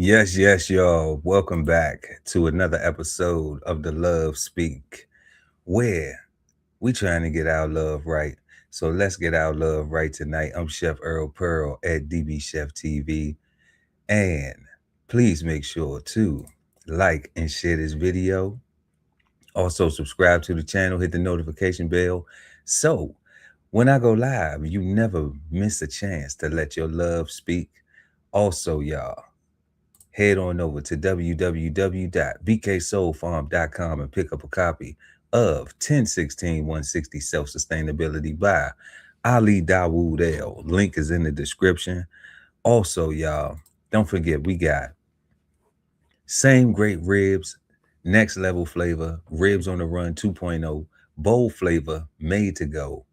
Yes, y'all. Welcome back to another episode of the Love Speak, where we trying to get our love right. So let's get our love right tonight. I'm Chef Earl Pearl at DBCHEFTV, and please make sure to like and share this video. Also, subscribe to the channel, hit the notification bell. So when I go live, you never miss a chance to let your love speak. Also, y'all, head on over to www.bksoulfarm.com and pick up a copy of 1016 Self Sustainability by Ali Dawood L. Link is in the description. Also, y'all, don't forget we got same great ribs, next level flavor, ribs on the run 2.0, bold flavor, made to go.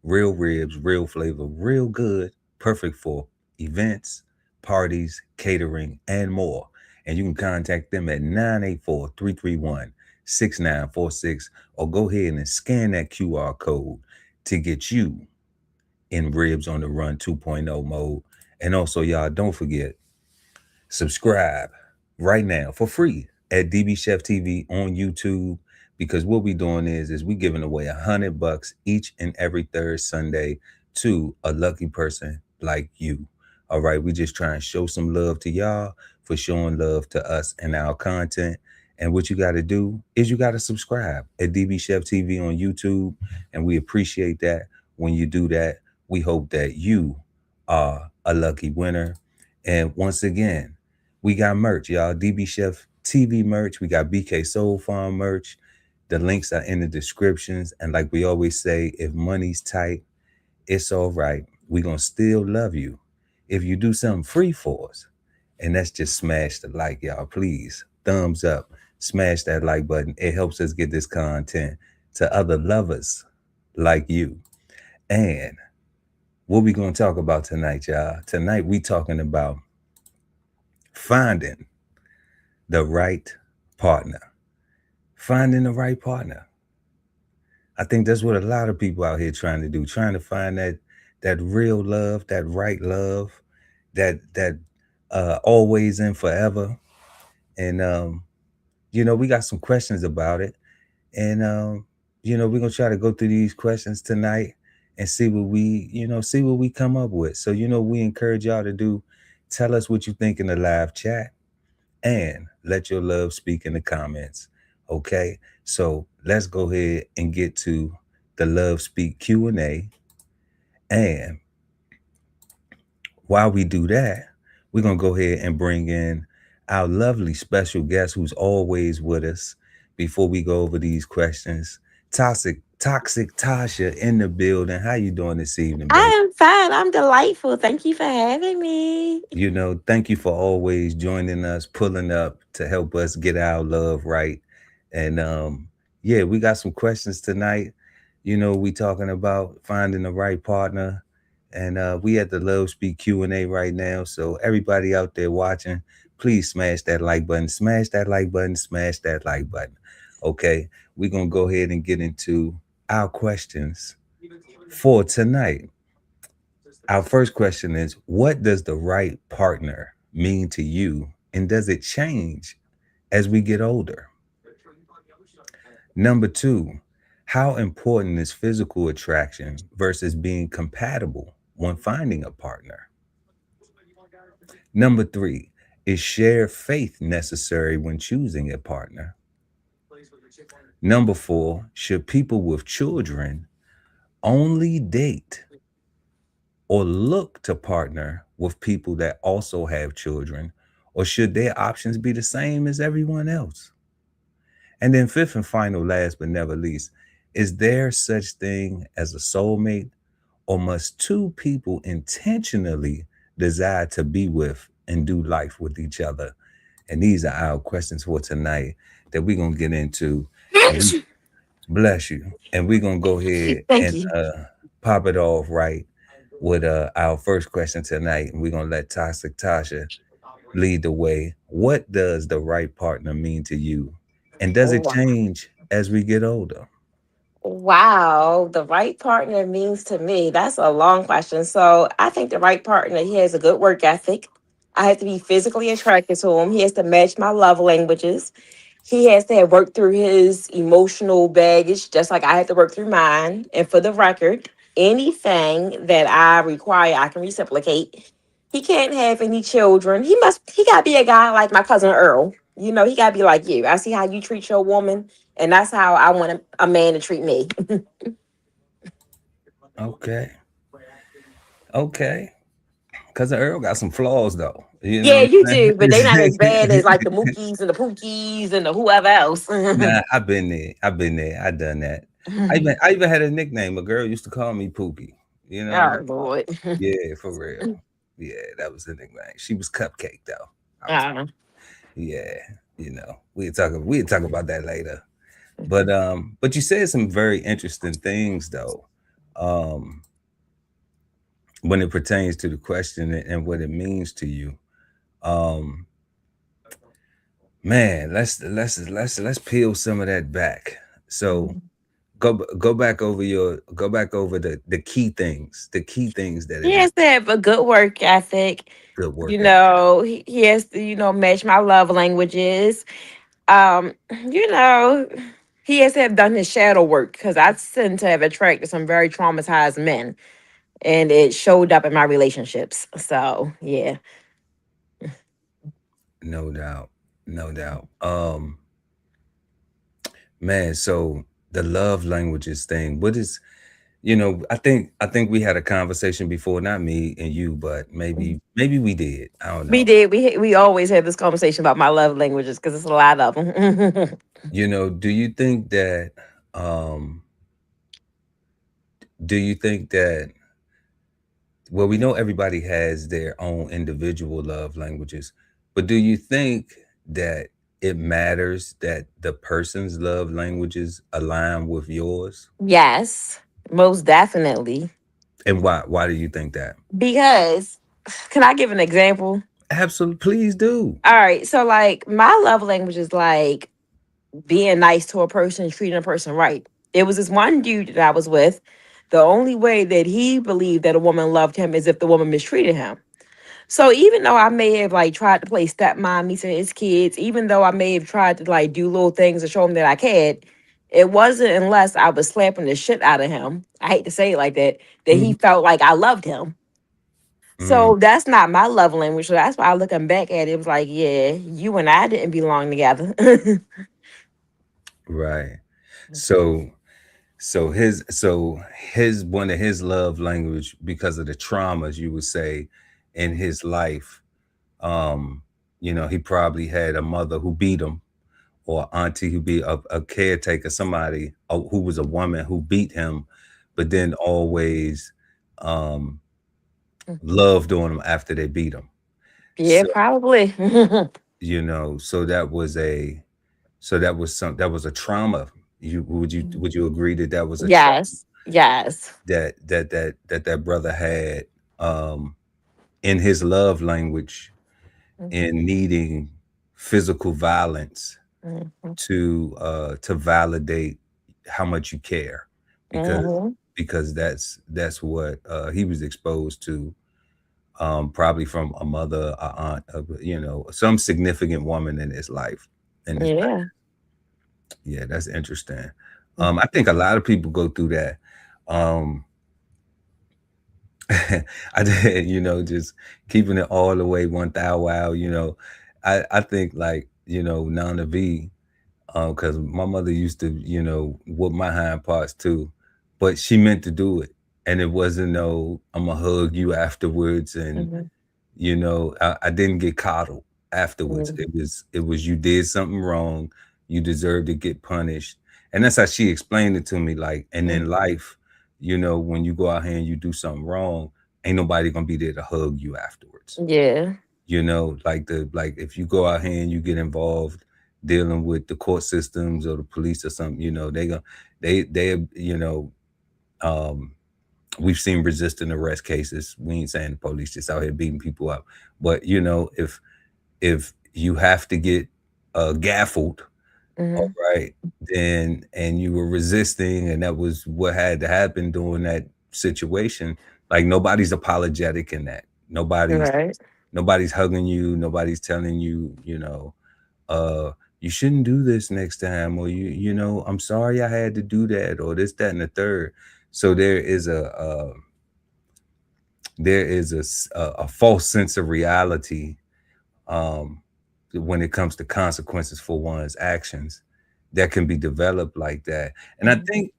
Real ribs, real flavor, real good, perfect for events, parties, catering, and more. And you can contact them at 984-331-6946 or go ahead and scan that QR code to get you in Ribs on the Run 2.0 mode. And also, y'all, don't forget, subscribe right now for free at DB Chef TV on YouTube, because what we doing is we giving away $100 each and every third Sunday to a lucky person like you. All right, we just try and show some love to y'all for showing love to us and our content. And what you got to do is you got to subscribe at DB Chef TV on YouTube, and we appreciate that. When you do that, we hope that you are a lucky winner. And once again, we got merch, y'all. DB Chef TV merch. We got BK Soul Farm merch. The links are in the descriptions. And like we always say, if money's tight, it's all right. We're going to still love you if you do something free for us. And that's just smash the like, y'all. Please, thumbs up. Smash that like button. It helps us get this content to other lovers like you. And what we going to talk about tonight, y'all? Tonight, we talking about finding the right partner. Finding the right partner. I think that's what a lot of people out here trying to do, trying to find that real love, that right love, that always and forever. And we got some questions about it. And we're gonna try to go through these questions tonight and see what we come up with. So, we encourage y'all to do, tell us what you think in the live chat and let your love speak in the comments. Okay, so let's go ahead and get to the Love Speak Q&A. And while we do that, we're going to go ahead and bring in our lovely special guest who's always with us before we go over these questions. Toxic Tasha in the building. How you doing this evening, I baby? am fine. I'm delightful. Thank you for having me. Thank you for always joining us, pulling up to help us get our love right. And yeah, we got some questions tonight. We talking about finding the right partner. And we at the Love Speak Q&A right now. So everybody out there watching, please smash that like button, smash that like button, smash that like button. Okay, we're gonna go ahead and get into our questions for tonight. Our first question is, what does the right partner mean to you? And does it change as we get older? Number two, how important is physical attraction versus being compatible when finding a partner? Number three, is shared faith necessary when choosing a partner? Number four, should people with children only date or look to partner with people that also have children, or should their options be the same as everyone else? And then fifth and final, last but never least, is there such thing as a soulmate, or must two people intentionally desire to be with and do life with each other? And these are our questions for tonight that we're gonna get into. And we bless you. And we're gonna go ahead Thank and you. pop it off right with our first question tonight. And we're gonna let Toxic Tasha lead the way. What does the right partner mean to you? And does it Wow. change as we get older? Wow. The right partner means to me. That's a long question. So I think the right partner, he has a good work ethic. I have to be physically attracted to him. He has to match my love languages. He has to have worked through his emotional baggage, just like I have to work through mine. And for the record, anything that I require, I can reciprocate. He can't have any children. He got to be a guy like my cousin Earl. You know, he got to be like you. I see how you treat your woman, and that's how I want a man to treat me. Okay. Okay. Cousin Earl got some flaws though. You Yeah, know you what I'm do, but they not as bad as like saying? the Mookies and the Pookies and the whoever else. Nah, I've been there. I've been there. I done that. I even had a nickname. A girl used to call me Pookie. You know? Oh Lord. Yeah, for real. Yeah, that was the nickname. She was Cupcake though. I was Uh, yeah, we'd talk about that later. But you said some very interesting things though. Um when it pertains to the question and what it means to you. Um Man, let's peel some of that back. So go back over the key things that he it means. has to have a good work ethic. Good You work ethic. know, he has to, match my love languages. Um, you know, he has to have done his shadow work because I tend to have attracted some very traumatized men, and it showed up in my relationships. So yeah. No doubt. No doubt. Man, so the love languages thing, what is I think we had a conversation before, not me and you, but maybe we did. I don't We know. did. We always have this conversation about my love languages because it's a lot of them. Do you think that um do you think that well, we know everybody has their own individual love languages, but do you think that it matters that the person's love languages align with yours? Yes, most definitely. And why do you think that? Because can I give an example? Absolutely, please do. All right, so like my love language is like being nice to a person, treating a person right. It was this one dude that I was with. The only way that he believed that a woman loved him is if the woman mistreated him. So even though I may have like tried to play stepmommy to his kids, even though I may have tried to like do little things to show him that I cared, it wasn't unless I was slapping the shit out of him. I hate to say it like that, that he Mhm. felt like I loved him. Mm, So that's not my love language. So that's why looking back at it, it was like, yeah, you and I didn't belong together. right. So so his one of his love language because of the traumas you would say in his life, um, he probably had a mother who beat him or auntie who be a caretaker, somebody who was a woman who beat him, but then always um, loved on him after they beat him. Yeah, So probably. so that was a trauma. Would you agree that that was a trauma Yes. Yes. that brother had um, in his love language in needing physical violence Mhm. to validate how much you care because Mhm. that's what he was exposed to probably from a mother, a aunt, some significant woman in his life in his past. Yeah. Yeah, that's interesting. I think a lot of people go through that. um I did, just keeping it all the way 1,000 wow, I think like, Nana V. Because my mother used to, whoop my hind parts too, but she meant to do it, and it wasn't no "I'm gonna hug you afterwards," and Mhm. I didn't get coddled afterwards. Mhm. It was you did something wrong, you deserve to get punished, and that's how she explained it to me. Like, and in Mhm. life, when you go out here and you do something wrong, ain't nobody gonna be there to hug you afterwards. Yeah. Like if you go out here and you get involved dealing with the court systems or the police or something, they um we've seen resistant arrest cases. We ain't saying the police just out here beating people up, but if you have to get gaffled, all Mhm. right, then and you were resisting and that was what had to happen during that situation, like nobody's apologetic in that. Nobody's Right. Nobody's hugging you, nobody's telling you, uh you shouldn't do this next time, or I'm sorry I had to do that, or this, that, and the third. So there is a false sense of reality, um when it comes to consequences for one's actions, that can be developed like that. And I Mhm. think,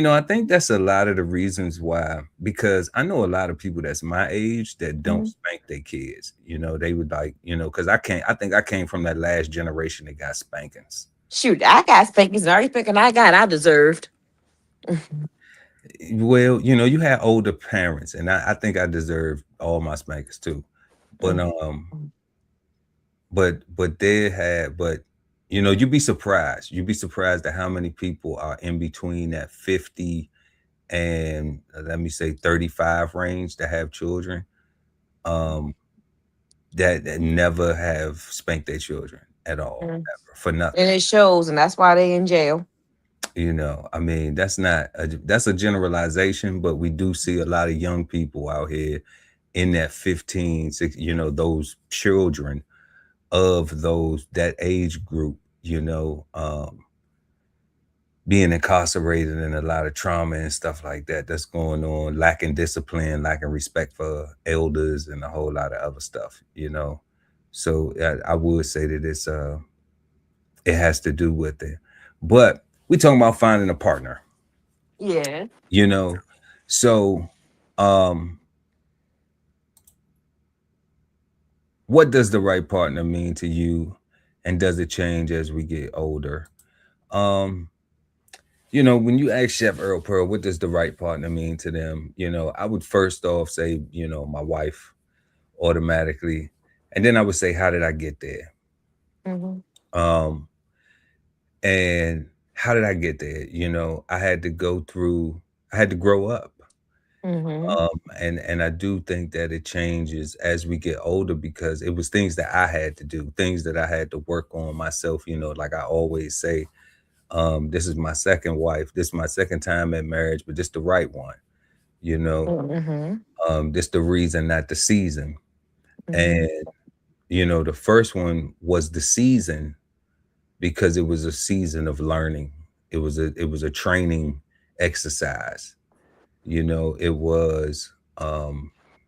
I think that's a lot of the reasons why, because I know a lot of people that's my age that don't Mhm. spank their kids. They would like, because I think I came from that last generation that got spankings. Shoot, I got spankings, and every spanking I got, I deserved. Well, you had older parents, and I think I deserved all my spankings too. But Mhm. but you'd be surprised. You'd be surprised at how many people are in between that 50 and, let me say, 35 range that have children, um that never have spanked their children at all, Mhm. ever, for nothing. And it shows, and that's why they in jail. I mean, that's a generalization, but we do see a lot of young people out here in that 15, 6, those children of that age group, being incarcerated, and a lot of trauma and stuff like that that's going on, lacking discipline, lacking respect for elders, and a whole lot of other stuff. So I would say that it has to do with it. But we talking about finding a partner, Yeah. you know. So um what does the right partner mean to you, and does it change as we get older? Um when you ask Chef Earl Pearl, what does the right partner mean to them? I would first off say, my wife, automatically. And then I would say, how did I get there? Mhm. Um, and how did I get there? I had to I had to grow up. Mhm. And I do think that it changes as we get older, because it was things that I had to do, things that I had to work on myself, like I always say. This is my second wife. This is my second time at marriage, but this the right one, you know. Mhm. This the reason, not the season. And Mhm. the first one was the season because it was a season of learning. It was a training exercise. It was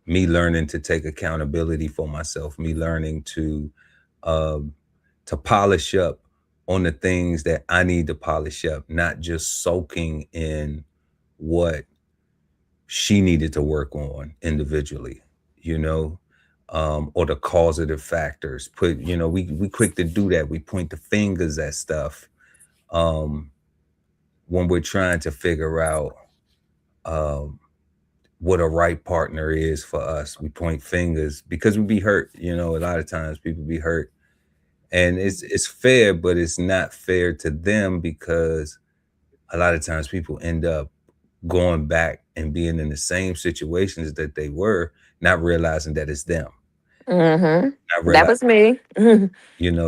me learning to take accountability for myself, me learning um to polish up on the things that I need to polish up, not just soaking in what she needed to work on individually, you know, or the causative factors. We quick to do that. We point the fingers at stuff, um, when we're trying to figure out um, what a right partner is for us. We point fingers because we be hurt. A lot of times people be hurt, and it's fair, but it's not fair to them, because a lot of times people end up going back and being in the same situations that they were, not realizing that it's them, Mhm. not That realize, was me. Mhm.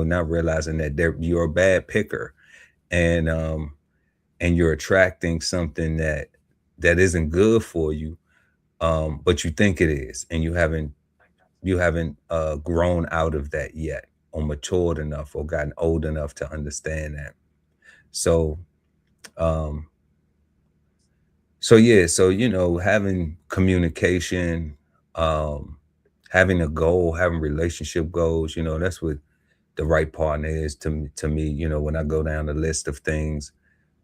not realizing that you're a bad picker, and you're attracting something that isn't good for you, but you think it is, and you haven't grown out of that yet, or matured enough, or gotten old enough to understand that. So um yeah, so having communication, um having a goal, having relationship goals, that's what the right partner is to me. When I go down the list of things,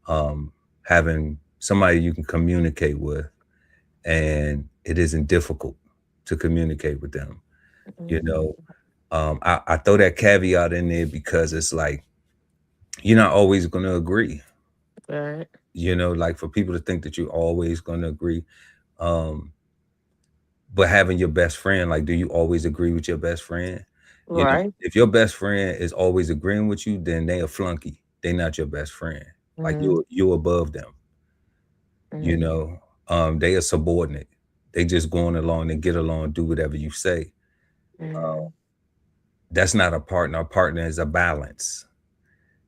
um having somebody you can communicate with, and it isn't difficult to communicate with them. you Mhm. know I throw that caveat in there because it's like you're not always going to agree. Right. Like, for people to think that you're always going to agree, um but having your best friend, like, do you always agree with your best friend? Right. If your best friend is always agreeing with you, then they a flunky. They not your best friend. Like, Mhm. you above them. you Mhm. know they are subordinate. They just going along and get along, do whatever you say. uh, Mhm. that's not a partner. A partner is a balance.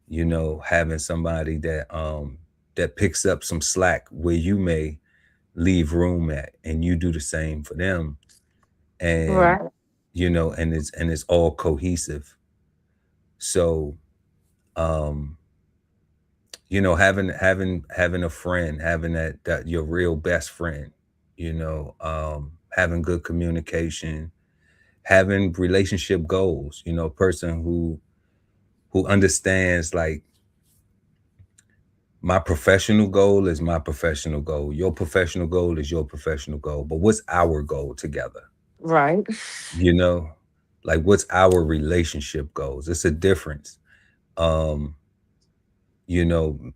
Having somebody that picks up some slack where you may leave room at, and you do the same for them. And Right. and it's all cohesive. So, um, having a friend, having that your real best friend, having good communication, having relationship goals, person who understands, like, my professional goal is my professional goal. Your professional goal is your professional goal. But what's our goal together? Right. You know, like, what's our relationship goals? It's a difference. Um, you know,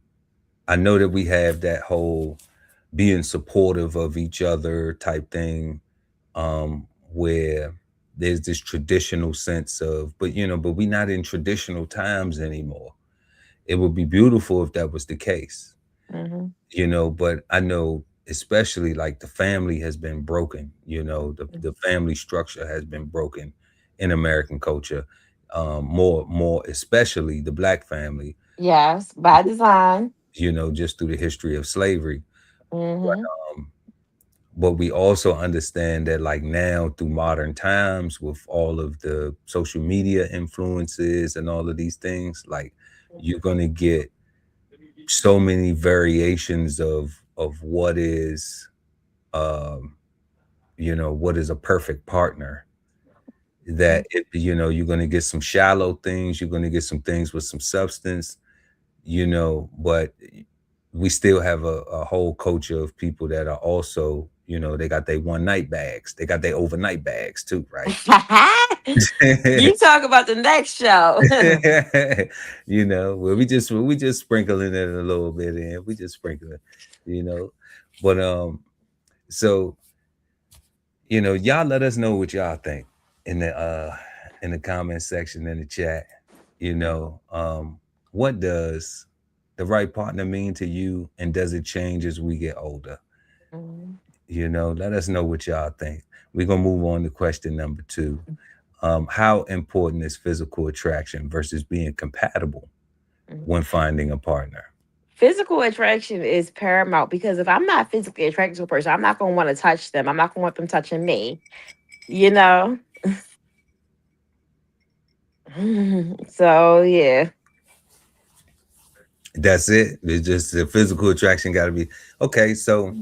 I know that we have that whole being supportive of each other type thing, where there's this traditional sense of, but we're not in traditional times anymore. It would be beautiful if that was the case. Hmm. But I know, especially, like, the family has been broken. The family structure has been broken in American culture, more especially the black family, Yes, by design. just through the history of slavery. Hmm. um, but we also understand that, like, now, through modern times, with all of the social media influences and all of these things, like, you're going to get so many variations of um what is a perfect partner, that you're going to get some shallow things, you're going to get some things with some substance, but we still have a whole culture of people that are also, they got their one night bags, they got their overnight bags too, right? You talk about the next show. Where we just sprinkling it a little bit in, we just sprinkle it, you know but so, y'all let us know what y'all think in the comment section, in the chat. What does the right partner mean to you, and does it change as we get older? Mhm. Let us know what y'all think. We're gonna move on to question number 2. How important is physical attraction versus being compatible Mhm. when finding a partner? Physical attraction is paramount because if I'm not physically attracted to a person, I'm not going to want to touch them. I'm not going to want them touching me, you know? So, yeah. That's it. It's just the physical attraction got to be okay. So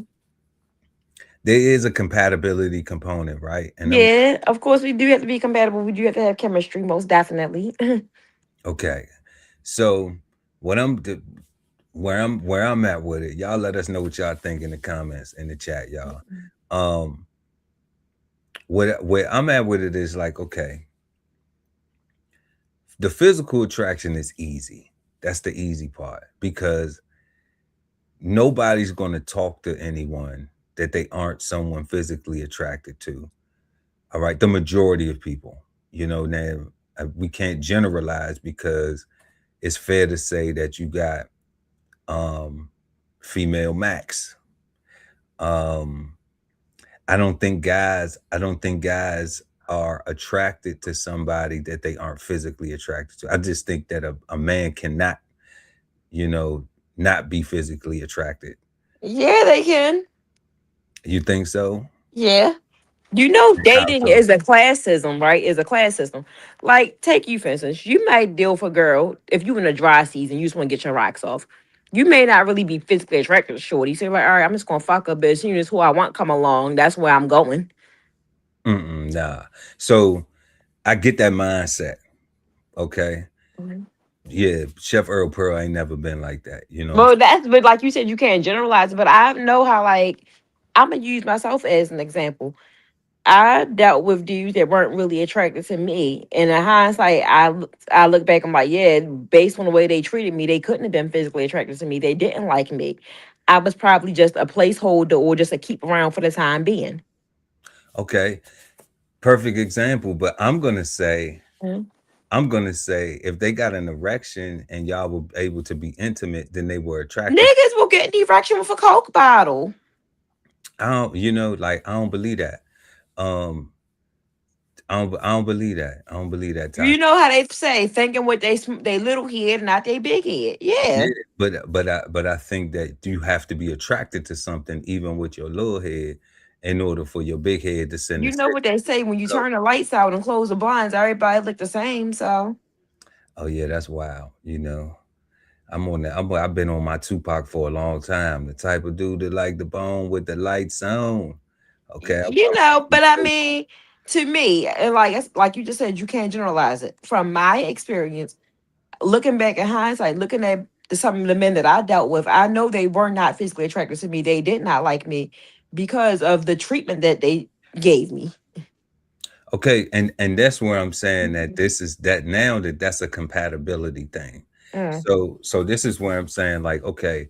there is a compatibility component, right? And I'm Yeah, of course, we do have to be compatible. We do have to have chemistry, most definitely. okay. So what I'm d- where I'm at with it, y'all let us know what y'all think in the comments, in the chat, y'all. Um, where I'm at with it is, like, okay, the physical attraction is easy. That's the easy part, because nobody's going to talk to anyone that they aren't someone physically attracted to. All right, the majority of people, now, we can't generalize, because it's fair to say that you got um female max. um I don't think guys are attracted to somebody that they aren't physically attracted to. I just think that a man cannot, you know not be physically attracted. Yeah, they can. You think so? Yeah. You know, How dating so? is a classism, right? Is a class system. Like, take you for instance. You might deal with a girl if you in a dry season, you just want to get your rocks off. You may not really be physically attracted to shorty. So you're like, all right, I'm just gonna fuck a bitch. You just who I want come along. That's where I'm going. Nah. So I get that mindset. Okay. Mhm. Yeah, Chef Earl Pearl ain't never been like that. You know what I'm Well, that's but like you said, you can't generalize. But I know how like I'm gonna use myself as an example. I dealt with dudes that weren't really attracted to me. And in hindsight, I look back, I'm like, yeah, based on the way they treated me, they couldn't have been physically attracted to me. They didn't like me. I was probably just a placeholder or just a keep around for the time being. Okay, perfect example. But Mhm. I'm gonna say, if they got an erection and y'all were able to be intimate, then they were attracted. Niggas will get an erection with a Coke bottle. Like, I don't believe that. Um, I don't believe that. I don't believe that, You Tasha. know how they say, thinking with they little head, not they big head. Yeah, Yeah. but I think that you have to be attracted to something, even with your little head, in order for your big head to send a You know signal. what they say when you So, turn the lights out and close the blinds, everybody look the same. So oh yeah, that's wild. I'm on that. I've been on my Tupac for a long time. The type of dude that like the bone with the lights on. Okay, you know, I'm but I so mean, to me, and like you just said, you can't generalize it. From my experience, looking back in hindsight, looking at some of the men that I dealt with, I know they were not physically attracted to me. They did not like me because of the treatment that they gave me. okay, and that's where I'm saying that this is that now that that's a compatibility thing. Mm, So this is where I'm saying like, okay,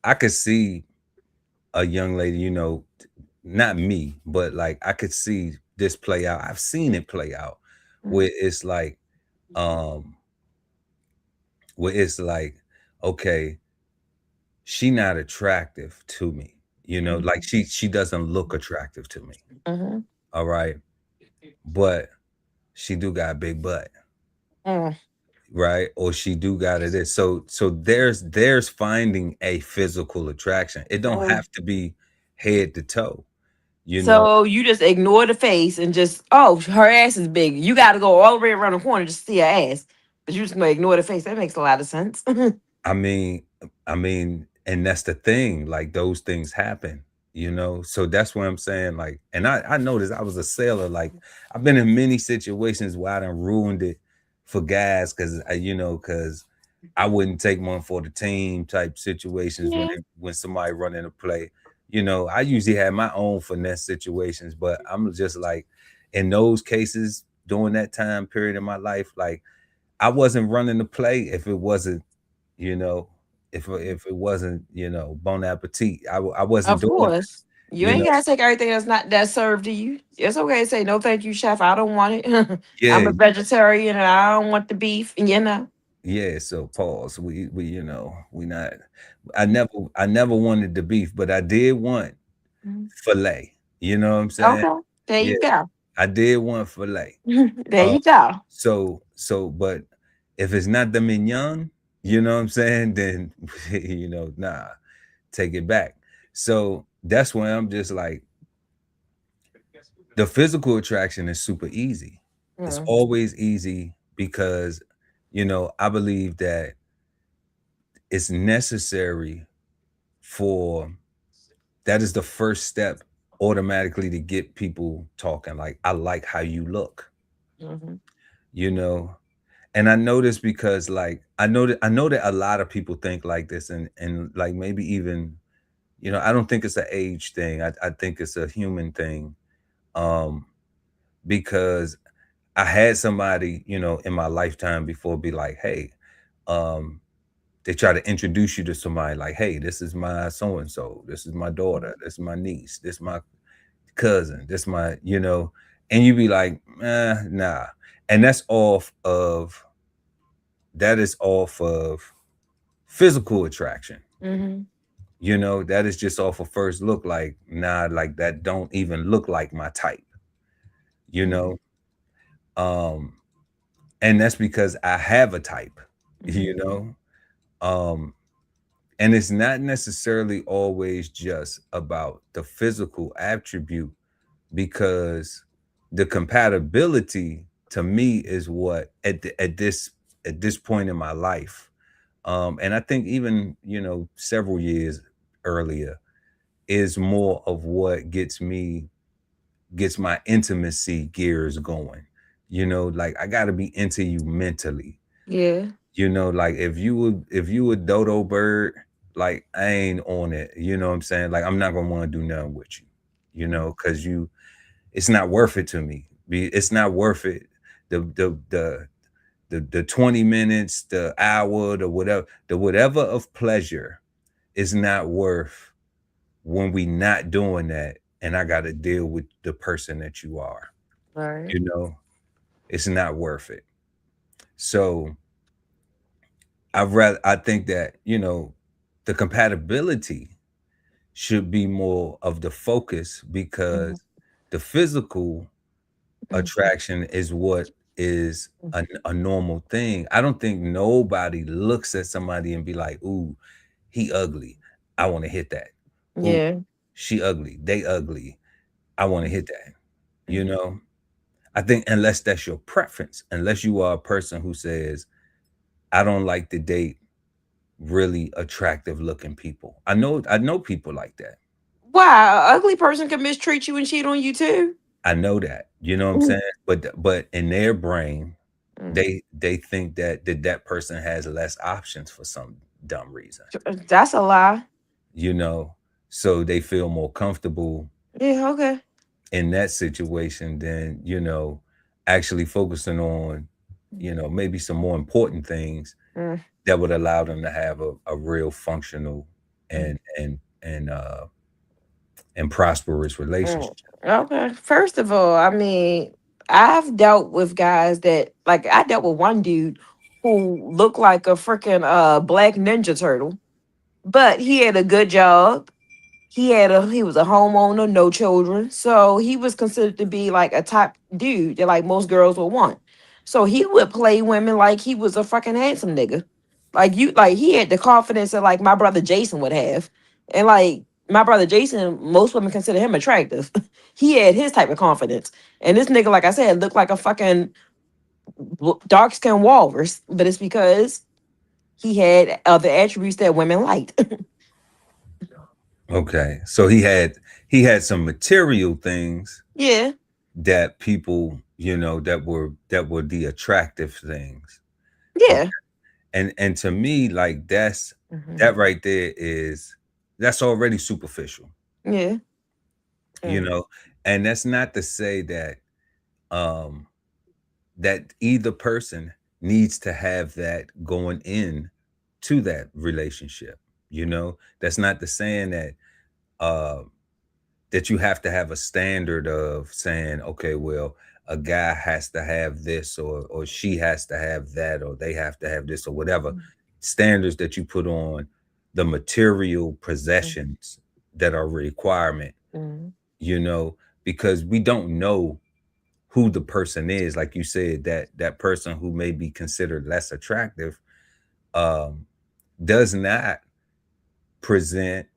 I could see a young lady, not me, but like I could see this play out. I've seen it play out mm, where it's like, um, where it's like, okay, she not attractive to me, like mm, she doesn't look attractive to me. mhm, All right, but she do got a big butt, mm, right? Or she do got it. Is so there's finding a physical attraction. It don't mm. have to be head to toe, you know. So you just ignore the face and just, oh, her ass is big. You got to go all the way around the corner just to see her ass, but you just gonna ignore the face. That makes a lot of sense. I mean, and that's the thing. Like those things happen, So that's what I'm saying. Like, and I noticed I was a sailor. Like, I've been in many situations where I done ruined it for guys because I wouldn't take one for the team type situations Yeah. when somebody running a play. I usually have my own finesse situations, but I'm just like in those cases during that time period in my life, like I wasn't running the play if it wasn't you know, if it wasn't, bon appetit. I wasn't Of doing that, course. You you ain't know. gotta take everything that's served to you. It's okay to say no thank you, chef. I don't want it. I'm Yeah, a vegetarian and I don't want the beef, you know. yeah. So pause. We not. I never wanted the beef, but I did want Mhm. filet. You know what I'm saying? Okay. There Yeah, you go. I did want filet. There Uh, you go. but if it's not the mignon, you know what I'm saying? Then nah, take it back. So that's why I'm just like the physical attraction is super easy. It's Mm, always easy because, I believe that it's necessary for that is the first step automatically to get people talking. Like, I like how you look, mhm, you know. And I know this because like I know that a lot of people think like this and like maybe even, I don't think it's an age thing. I think it's a human thing. Um, because I had somebody, in my lifetime before be like, hey, um, they try to introduce you to somebody like, hey, this is my so and so, this is my daughter, this is my niece, this is my cousin, this my, and you be like, nah. And that is off of physical attraction. mhm, That is just off of first look, like, nah, like that don't even look like my type, you mhm, know. Um, and that's because I have a type, you mhm. know. Um, and it's not necessarily always just about the physical attribute because the compatibility to me is what at this point in my life. And I think even several years earlier is more of what gets my intimacy gears going. Like I got to be into you mentally. Yeah. Like if you a dodo bird, like I ain't on it. You know what I'm saying? Like I'm not gonna want to do nothing with you. Because it's not worth it to me. It's not worth it. The 20 minutes, the hour, the whatever of pleasure is not worth when we not doing that and I got to deal with the person that you are. Right. You know, it's not worth it. So I think that, the compatibility should be more of the focus because Mhm, the physical mhm, attraction is what is a normal thing. I don't think nobody looks at somebody and be like, "Ooh, he ugly. I want to hit that." Ooh, yeah. she ugly. They ugly. I want to hit that. You know, I think unless that's your preference, unless you are a person who says, I don't like to date really attractive looking people. I know people like that. Why? An ugly person can mistreat you and cheat on you too. I know that. You know what I'm Mm, saying? But in their brain, mm. they think that person has less options for some dumb reason. That's a lie. You know, so they feel more comfortable Yeah, okay. in that situation than, actually focusing on, maybe some more important things Mm, that would allow them to have a real functional mm, and prosperous mm. relationship. Okay. First of all, I mean, I've dealt with guys that like I dealt with one dude who looked like a freaking black ninja turtle, but he had a good job. He was a homeowner, no children. So he was considered to be like a top dude that like most girls would want. So he would play women like he was a fucking handsome nigga. Like he had the confidence that like my brother Jason would have. And like my brother Jason, most women consider him attractive. He had his type of confidence. And this nigga, like I said, looked like a fucking dark skinned walrus. But it's because he had other attributes that women liked. Okay, so he had some material things Yeah. that people, that were the attractive things. Okay, Yeah. and to me, like Mhm. that right there that's already superficial. Yeah. you Mm. know and that's not to say um that either person needs to have that going in to that relationship. That's not the saying uh that you have to have a standard of saying, okay, well, a guy has to have this, or she has to have that, or they have to have this, or whatever standards that you put on the material Mm, possessions that are a requirement, mm, you know because we don't know who the person is. Like you said, that person who may be considered less attractive um does not present,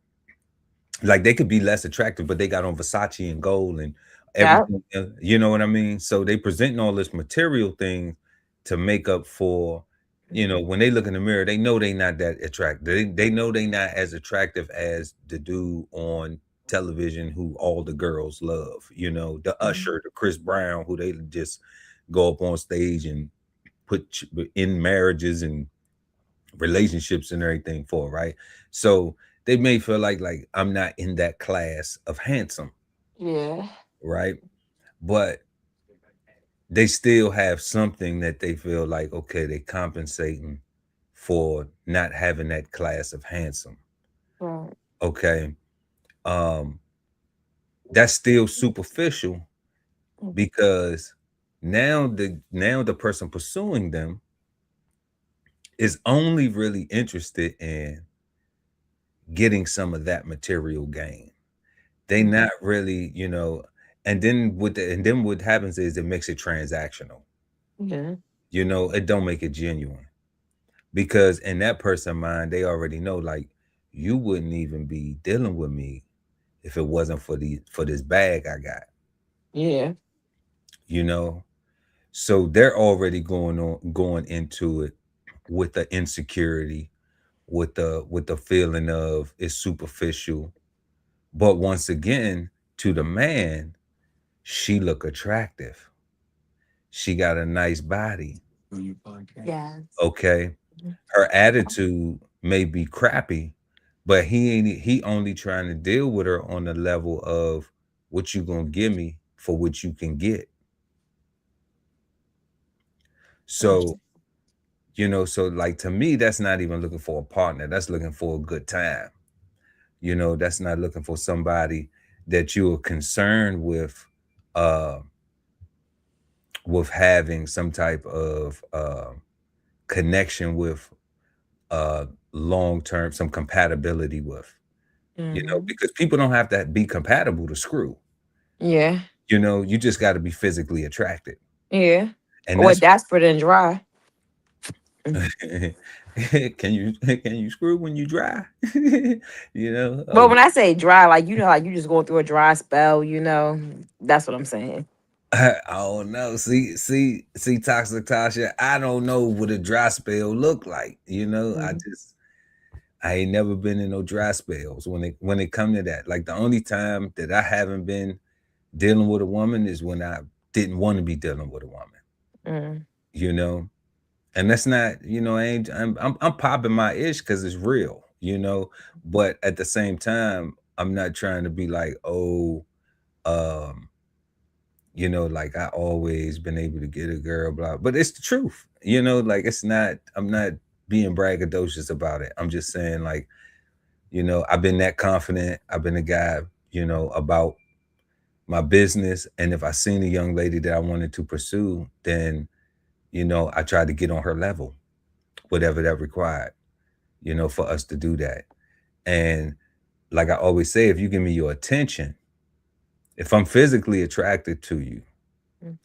like, they could be less attractive, but they got on Versace and gold and yeah. everything. You know what I mean? So they presenting all this material things to make up for, when they look in the mirror, they know they not that attractive. They know they not as attractive as the dude on television who all the girls love. The Mm, Usher, the Chris Brown, who they just go up on stage and put in marriages and relationships and everything for, right? So they may feel like I'm not in that class of handsome, yeah. right? But they still have something that they feel like, okay, they compensating for not having that class of handsome. Right. Okay. Um, that's still superficial Mm, because now the person pursuing them is only really interested in getting some of that material gain. They mm, not really, and then what happens is it makes it transactional. yeah. It don't make it genuine. Because in that person's mind, they already know, like, you wouldn't even be dealing with me if it wasn't for this bag I got, Yeah. you know? So they're already going into it with the insecurity, with the feeling of it's superficial. But once again, to the man, she look attractive. She got a nice body. Yes. Okay. Mhm. Her attitude may be crappy, but he only trying to deal with her on the level of what you gonna give me for what you can get. So, so like, to me, that's not even looking for a partner. That's looking for a good time. That's not looking for somebody that you are concerned uh with having some type of connection with, uh long term, some compatibility with. Mhm. Because people don't have to be compatible to screw. Yeah. You just got to be physically attracted. Yeah. And Or that's desperate and dry. Mhm. Can you screw when you dry? You know? But Oh, when I say dry, like like you just going through a dry spell, that's what I'm saying. I don't know. See, Toxic Tasha. I don't know what a dry spell look like. Mm, I ain't never been in no dry spells when it come to that. Like the only time that I haven't been dealing with a woman is when I didn't want to be dealing with a woman. mm, You know, and that's not. I ain't. I'm popping my ish because it's real. But at the same time, I'm not trying to be like, oh, um, like I always been able to get a girl, blah. But it's the truth. Like it's not. I'm not being braggadocious about it. I'm just saying, like, I've been that confident. I've been a guy, about my business. And if I seen a young lady that I wanted to pursue, then, I tried to get on her level, whatever that required, for us to do that. And like I always say, if you give me your attention, if I'm physically attracted to you mm.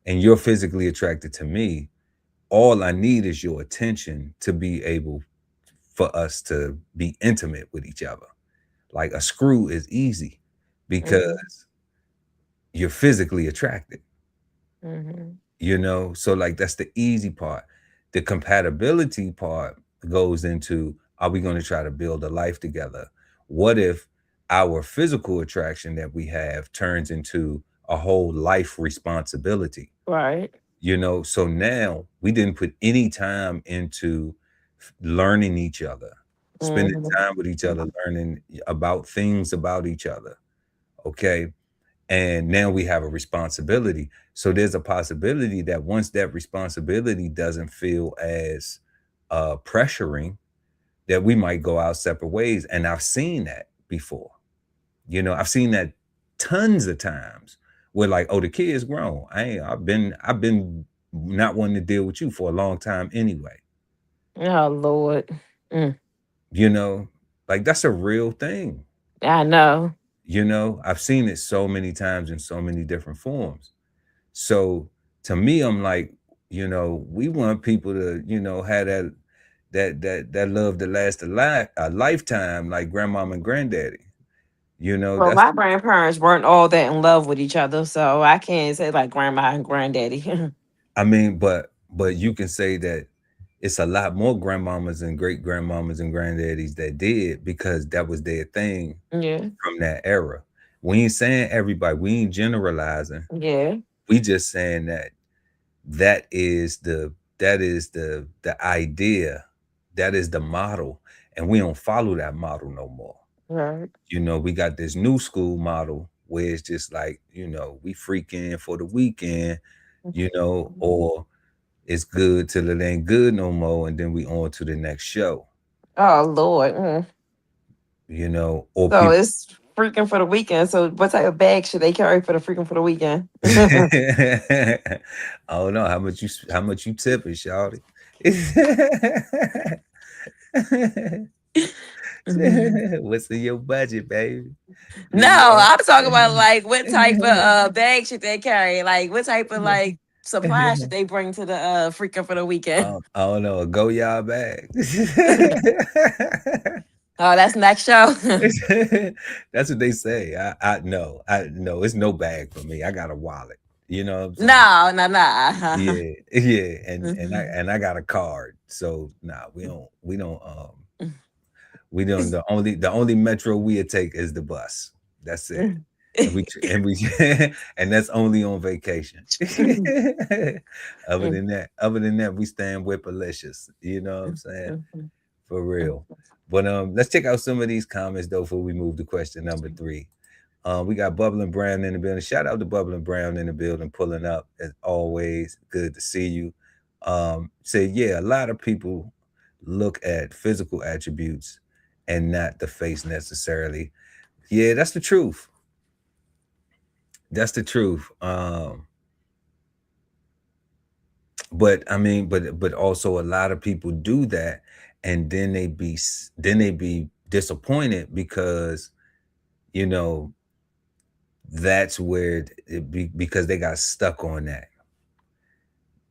and you're physically attracted to me, all I need is your attention to be able for us to be intimate with each other. Like a screw is easy Mhm, because you're physically attracted, mhm. So like that's the easy part. The compatibility part goes into, are we going to try to build a life together? What if our physical attraction that we have turns into a whole life responsibility? Right. So now we didn't put any time into learning each other, spending Mhm. time with each other, learning about things about each other. Okay. And now we have a responsibility. So there's a possibility that once that responsibility doesn't feel as pressuring, that we might go our separate ways. And I've seen that before. I've seen that tons of times where like, oh, the kid's grown. I've been not wanting to deal with you for a long time anyway. Oh Lord. Mm, You know, like that's a real thing. I know. I've seen it so many times in so many different forms. So to me, I'm like, we want people to, have that love to last a lifetime, like grandmama and granddaddy. Well, That's my grandparents weren't all that in love with each other, so I can't say like grandma and granddaddy. I mean, but you can say that it's a lot more grandmamas and great grandmamas and granddaddies that did because that was their thing Yeah. from that era. We ain't saying everybody, we ain't generalizing. Yeah. We just saying that is the idea, that is the model, and we don't follow that model no more. Right. We got this new school model where it's just like, we freaking for the weekend, or it's good till it ain't good no more, and then we on to the next show, Oh Lord. Mm. or So people. it's freaking for the weekend. So what type of bag should they carry for the freaking for the weekend? I don't know how much you tipping, shawty. Mhm. What's in your budget, baby? No, You know? I'm talking about like what type of bag should they carry? Like what type of like supplies should they bring to the freaking for the weekend? I don't know. A go y'all bag. Oh, that's next show. That's what they say. I know. I know. It's no bag for me. I got a wallet. You know what I'm saying? No, no, no. Yeah, yeah. And I got a card. So nah, we don't. The only metro we take is the bus. That's it. And we and that's only on vacation. Other than that, we stand whipalicious. You know what I'm saying? For real. But let's check out some of these comments though before we move to question number 3. We got Bubbling Brown in the building. Shout out to Bubbling Brown in the building, pulling up as always. Good to see you. Say yeah, a lot of people look at physical attributes and not the face necessarily. Yeah, that's the truth. That's the truth. But I mean, but also a lot of people do that, and then they be disappointed because you know that's where because they got stuck on that.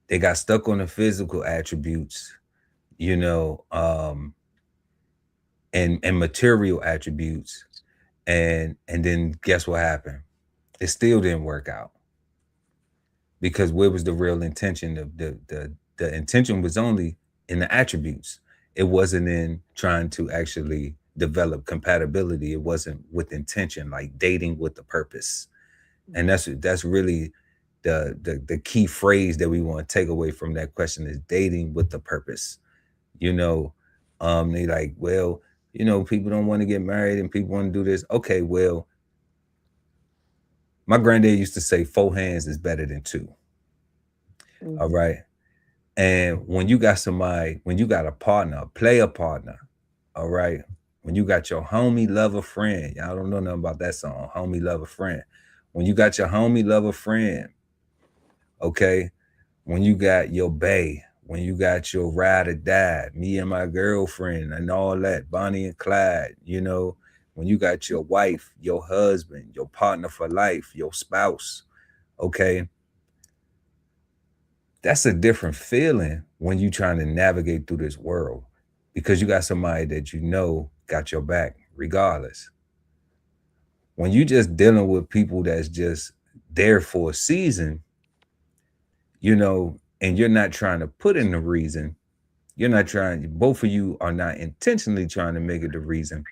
They got stuck on the physical attributes you know, and material attributes, and then guess what happened? It still didn't work out because where was the real intention? The intention was only in the attributes. It wasn't in trying to actually develop compatibility. It wasn't with intention, like dating with the purpose. And that's really the key phrase that we want to take away from that question is dating with the purpose. You know, they like, well, people don't want to get married and people want to do this. Okay, well, my granddad used to say four hands is better than two. All Mhm. right. And when you got somebody, when you got a partner, a player partner, all right, when you got your homie, lover, friend, y'all don't know nothing about that song, homie, lover, friend. When you got your homie, lover, friend, okay, when you got your bae, when you got your ride or die, me and my girlfriend, and all that, Bonnie and Clyde, when you got your wife, your husband, your partner for life, your spouse, okay, that's a different feeling when you trying to navigate through this world because you got somebody that got your back regardless. When you just dealing with people that's just there for a season, and you're not trying to put in the reason, you're not trying, both of you are not intentionally trying to make it the reason,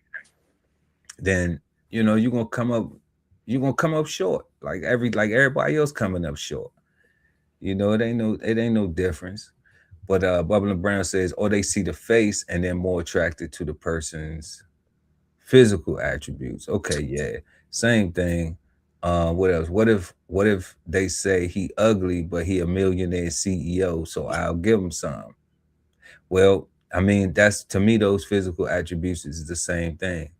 then you're gonna come up short like everybody else coming up short. It ain't no difference. But Bubbling Brown says, or they see the face and they're more attracted to the person's physical attributes. Okay, yeah, same thing. What else? What if they say he ugly, but he a millionaire CEO, so I'll give him some. Well, I mean, that's to me, those physical attributes is the same thing.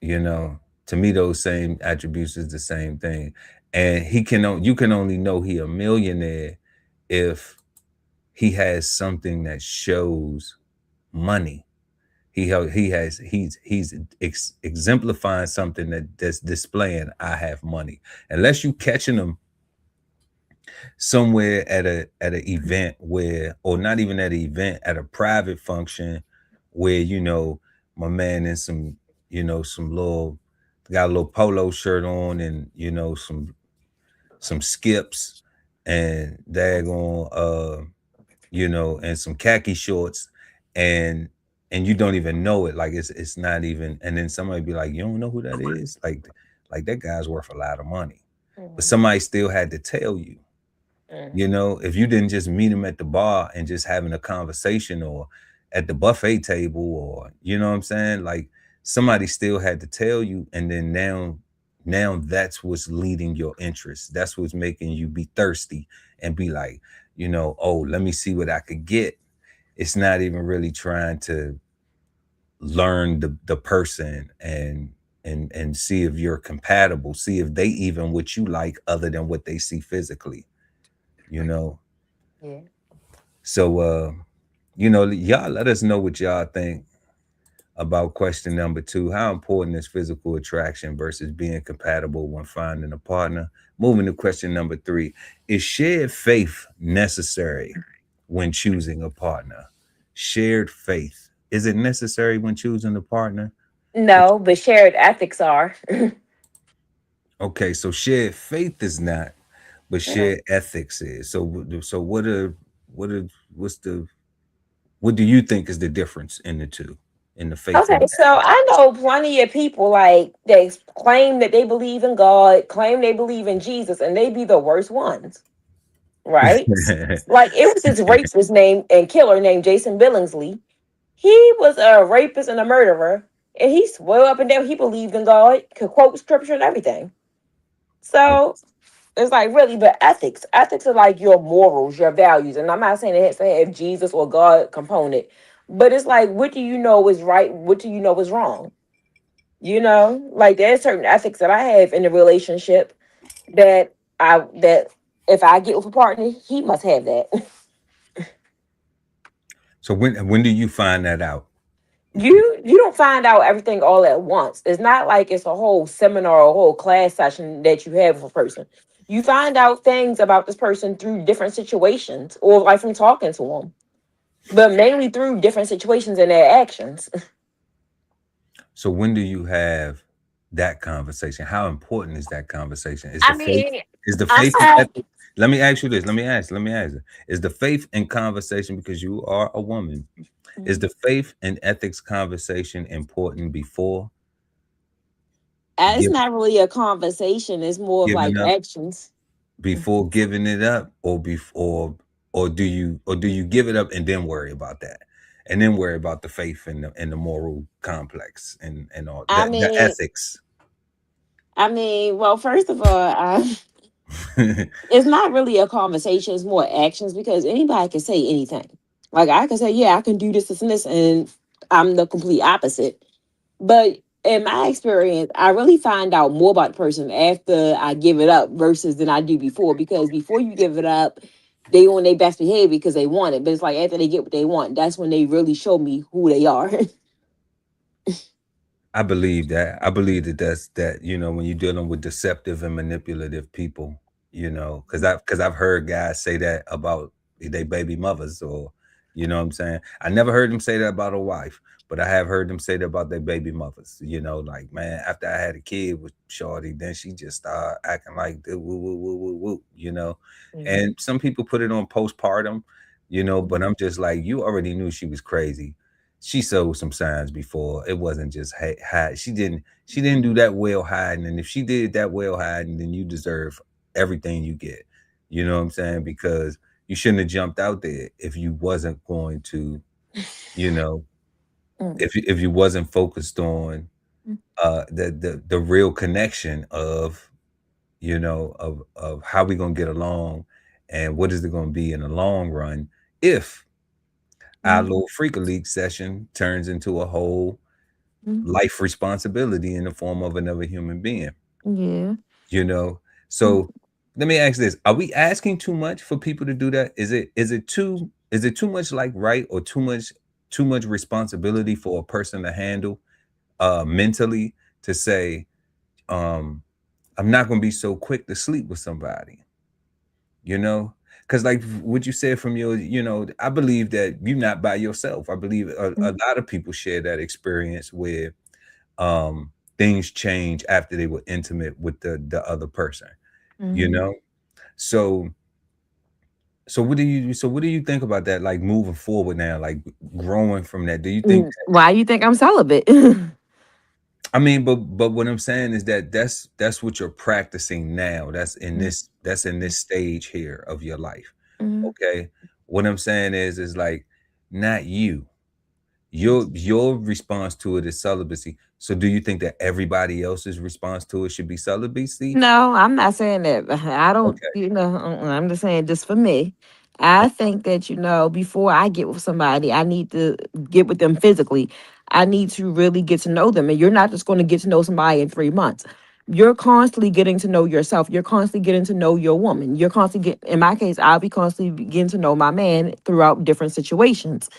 You know, to me, those same attributes is the same thing. And you can only know he a millionaire if he has something that shows money. He's exemplifying something that's displaying I have money. Unless you catching him somewhere at an event where, or not even at an event, at a private function where my man in some some little got a little polo shirt on and some skips and daggone and some khaki shorts, and you don't even know it. Like it's not even. And then somebody be like, "You don't know who that is?" Like that guy's worth a lot of money, but Mhm. somebody still had to tell you. Mhm. If you didn't just meet him at the bar and just having a conversation or at the buffet table, or what I'm saying, like somebody still had to tell you, and then now that's what's leading your interest. That's what's making you be thirsty and be like, oh, let me see what I could get. It's not even really trying to learn the person and see if you're compatible, see if they even what you like other than what they see physically, you know. Yeah. So y'all let us know what y'all think about question number 2. How important is physical attraction versus being compatible when finding a partner? Moving to question number 3. Is shared faith necessary when choosing a partner? Shared faith. Is it necessary when choosing a partner? Which No, but shared ethics are. okay, so shared faith is not, but No. shared ethics is. So what are what's the what do you think is the difference in the two, in the faith and Okay, the so ethics? I know plenty of people like they claim that they believe in God, claim they believe in Jesus, and they be the worst ones, right? Like it was this racist name and killer named Jason Billingsley. He was a rapist and a murderer, and he swore up and down he believed in God, could quote scripture and everything. So it's like really, but ethics are like your morals, your values, and I'm not saying it has to have Jesus or God component, but it's like what do you know is right, what do you know is wrong? Like there's certain ethics that I have in a relationship that if I get with a partner, he must have that. So when do you find that out? You don't find out everything all at once. It's not like it's a whole seminar or a whole class session that you have with a person. You find out things about this person through different situations or like from talking to them. but mainly through different situations and their actions. So when do you have that conversation? How important is that conversation? Is the I faith mean, is the I'm faith and not. ethics? Let me ask you this. Let me ask it. Is the faith and conversation, because you are a woman, is the faith and ethics conversation important before It's give, not really a conversation. It's more of like giving up, actions. before giving it up, or before, or do you give it up and then worry about that? And then worry about the faith and the moral complex and all I the mean, ethics. well, first of all, it's not really a conversation. It's more actions because anybody can say anything. Like I can say, yeah, I can do this, this, and this, and I'm the complete opposite. But in my experience, I really find out more about the person after I give it up versus than I do before. Because before you give it up, they on their best behavior because they want it. But it's like after they get what they want, that's when they really show me who they are. I believe that. I believe that when you're dealing with deceptive and manipulative people, because I've heard guys say that about their baby mothers, or what I'm saying. I never heard them say that about a wife, but I have heard them say that about their baby mothers. Like, man, after I had a kid with Shorty, then she just started acting like the woo woo woo woo woo. Mhm. And some people put it on postpartum, but I'm just like, you already knew she was crazy. She showed some signs before. It wasn't just hide. She didn't do that well hiding. And if she did that well hiding, then you deserve everything you get. You know what I'm saying? Because you shouldn't have jumped out there if you wasn't going to, you know, Mm, if you wasn't focused on the real connection of, of how we gonna get along, and what is it gonna be in the long run if our mm, little freak league session turns into a whole mm, life responsibility in the form of another human being, yeah. you know? Mm. So let me ask this. Are we asking too much for people to do that? Is it too much, like, right, or too much responsibility for a person to handle mentally, to say, um, I'm not gonna be so quick to sleep with somebody, you know? Because, like what you said from I believe that you're not by yourself. I believe a Mm, lot of people share that experience where um things change after they were intimate with the other person, you mhm. know so what do you think about that, like, moving forward now, like, growing from that? Do you think Why you think I'm celibate? I mean, but what I'm saying is that that's what you're practicing now. That's in this stage here of your life. Mhm. Okay. What I'm saying is like, not you. Your response to it is celibacy. So do you think that everybody else's response to it should be celibacy? No, I'm not saying that. I don't, Okay. I'm just saying just for me. I think that, before I get with somebody, I need to get with them physically. I need to really get to know them. And you're not just going to get to know somebody in 3 months. You're constantly getting to know yourself. You're constantly getting to know your woman. You're constantly in my case, I'll be constantly getting to know my man throughout different situations.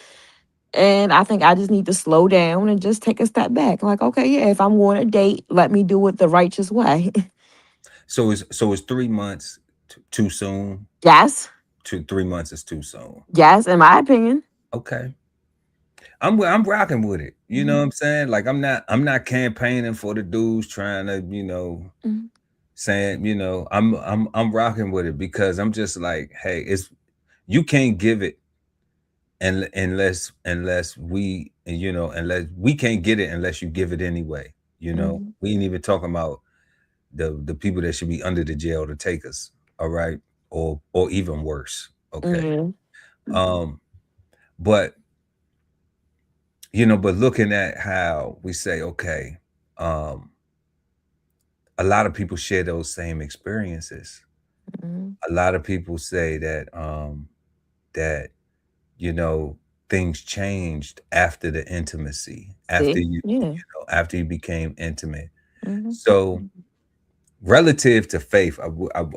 And I think I just need to slow down and just take a step back. Like, okay, yeah, if I'm going to date, let me do it the righteous way. So is 3 months too soon? Yes. 3 months is too soon. Yes, in my opinion. Okay. I'm rocking with it. You know Mhm, what I'm saying? Like, I'm not campaigning for the dudes trying to, mhm, saying, I'm rocking with it, because I'm just like, hey, you can't give it, and unless we can't get it unless you give it anyway. mhm, We ain't even talking about the people that should be under the jail to take us, all right, or even worse. Okay. yeah, um but but looking at how we say, okay, um a lot of people share those same experiences. mhm. A lot of people say that you know things changed after the intimacy, after See? you Yeah. after you became intimate. Mhm. So, relative to faith, I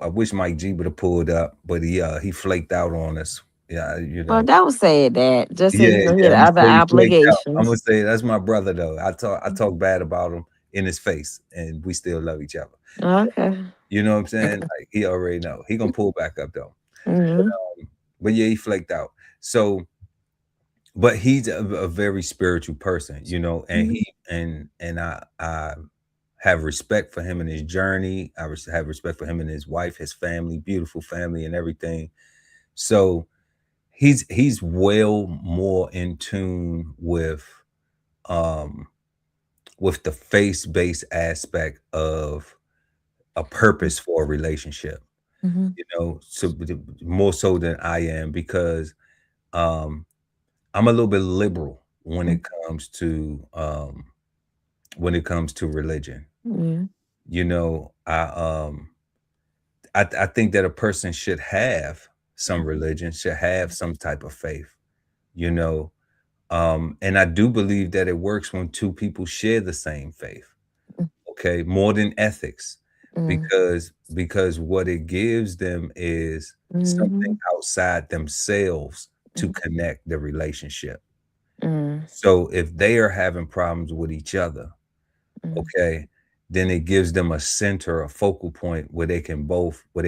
wish Mike G would have pulled up, but he flaked out on us. Yeah, Well, don't say that. Just say yeah, you're gonna yeah. hit I'm gonna other say he flaked out. I'm gonna obligations. say that's my brother though. I talk bad about him in his face, and we still love each other. Okay. You know what I'm saying? Like, he already know he gonna pull back up though. Mhm. But yeah, he flaked out. So but he's a very spiritual person, you know, and Mhm. he and I have respect for him and his journey. Have respect for him and his wife, his family, beautiful family, and everything. So he's well more in tune um with the faith-based aspect of a purpose for a relationship, Mhm. you know, so more so than I am because um I'm a little bit liberal when it comes to religion. Mhm. You know, I think that a person should have some religion, should have some type of faith, you know. And I do believe that it works when two people share the same faith, okay, more than ethics, Mhm. because what it gives them is something Mhm. outside themselves to Mhm. connect the relationship. Mhm. So if they are having problems with each other, Mhm. okay, then it gives them a center, a focal point where they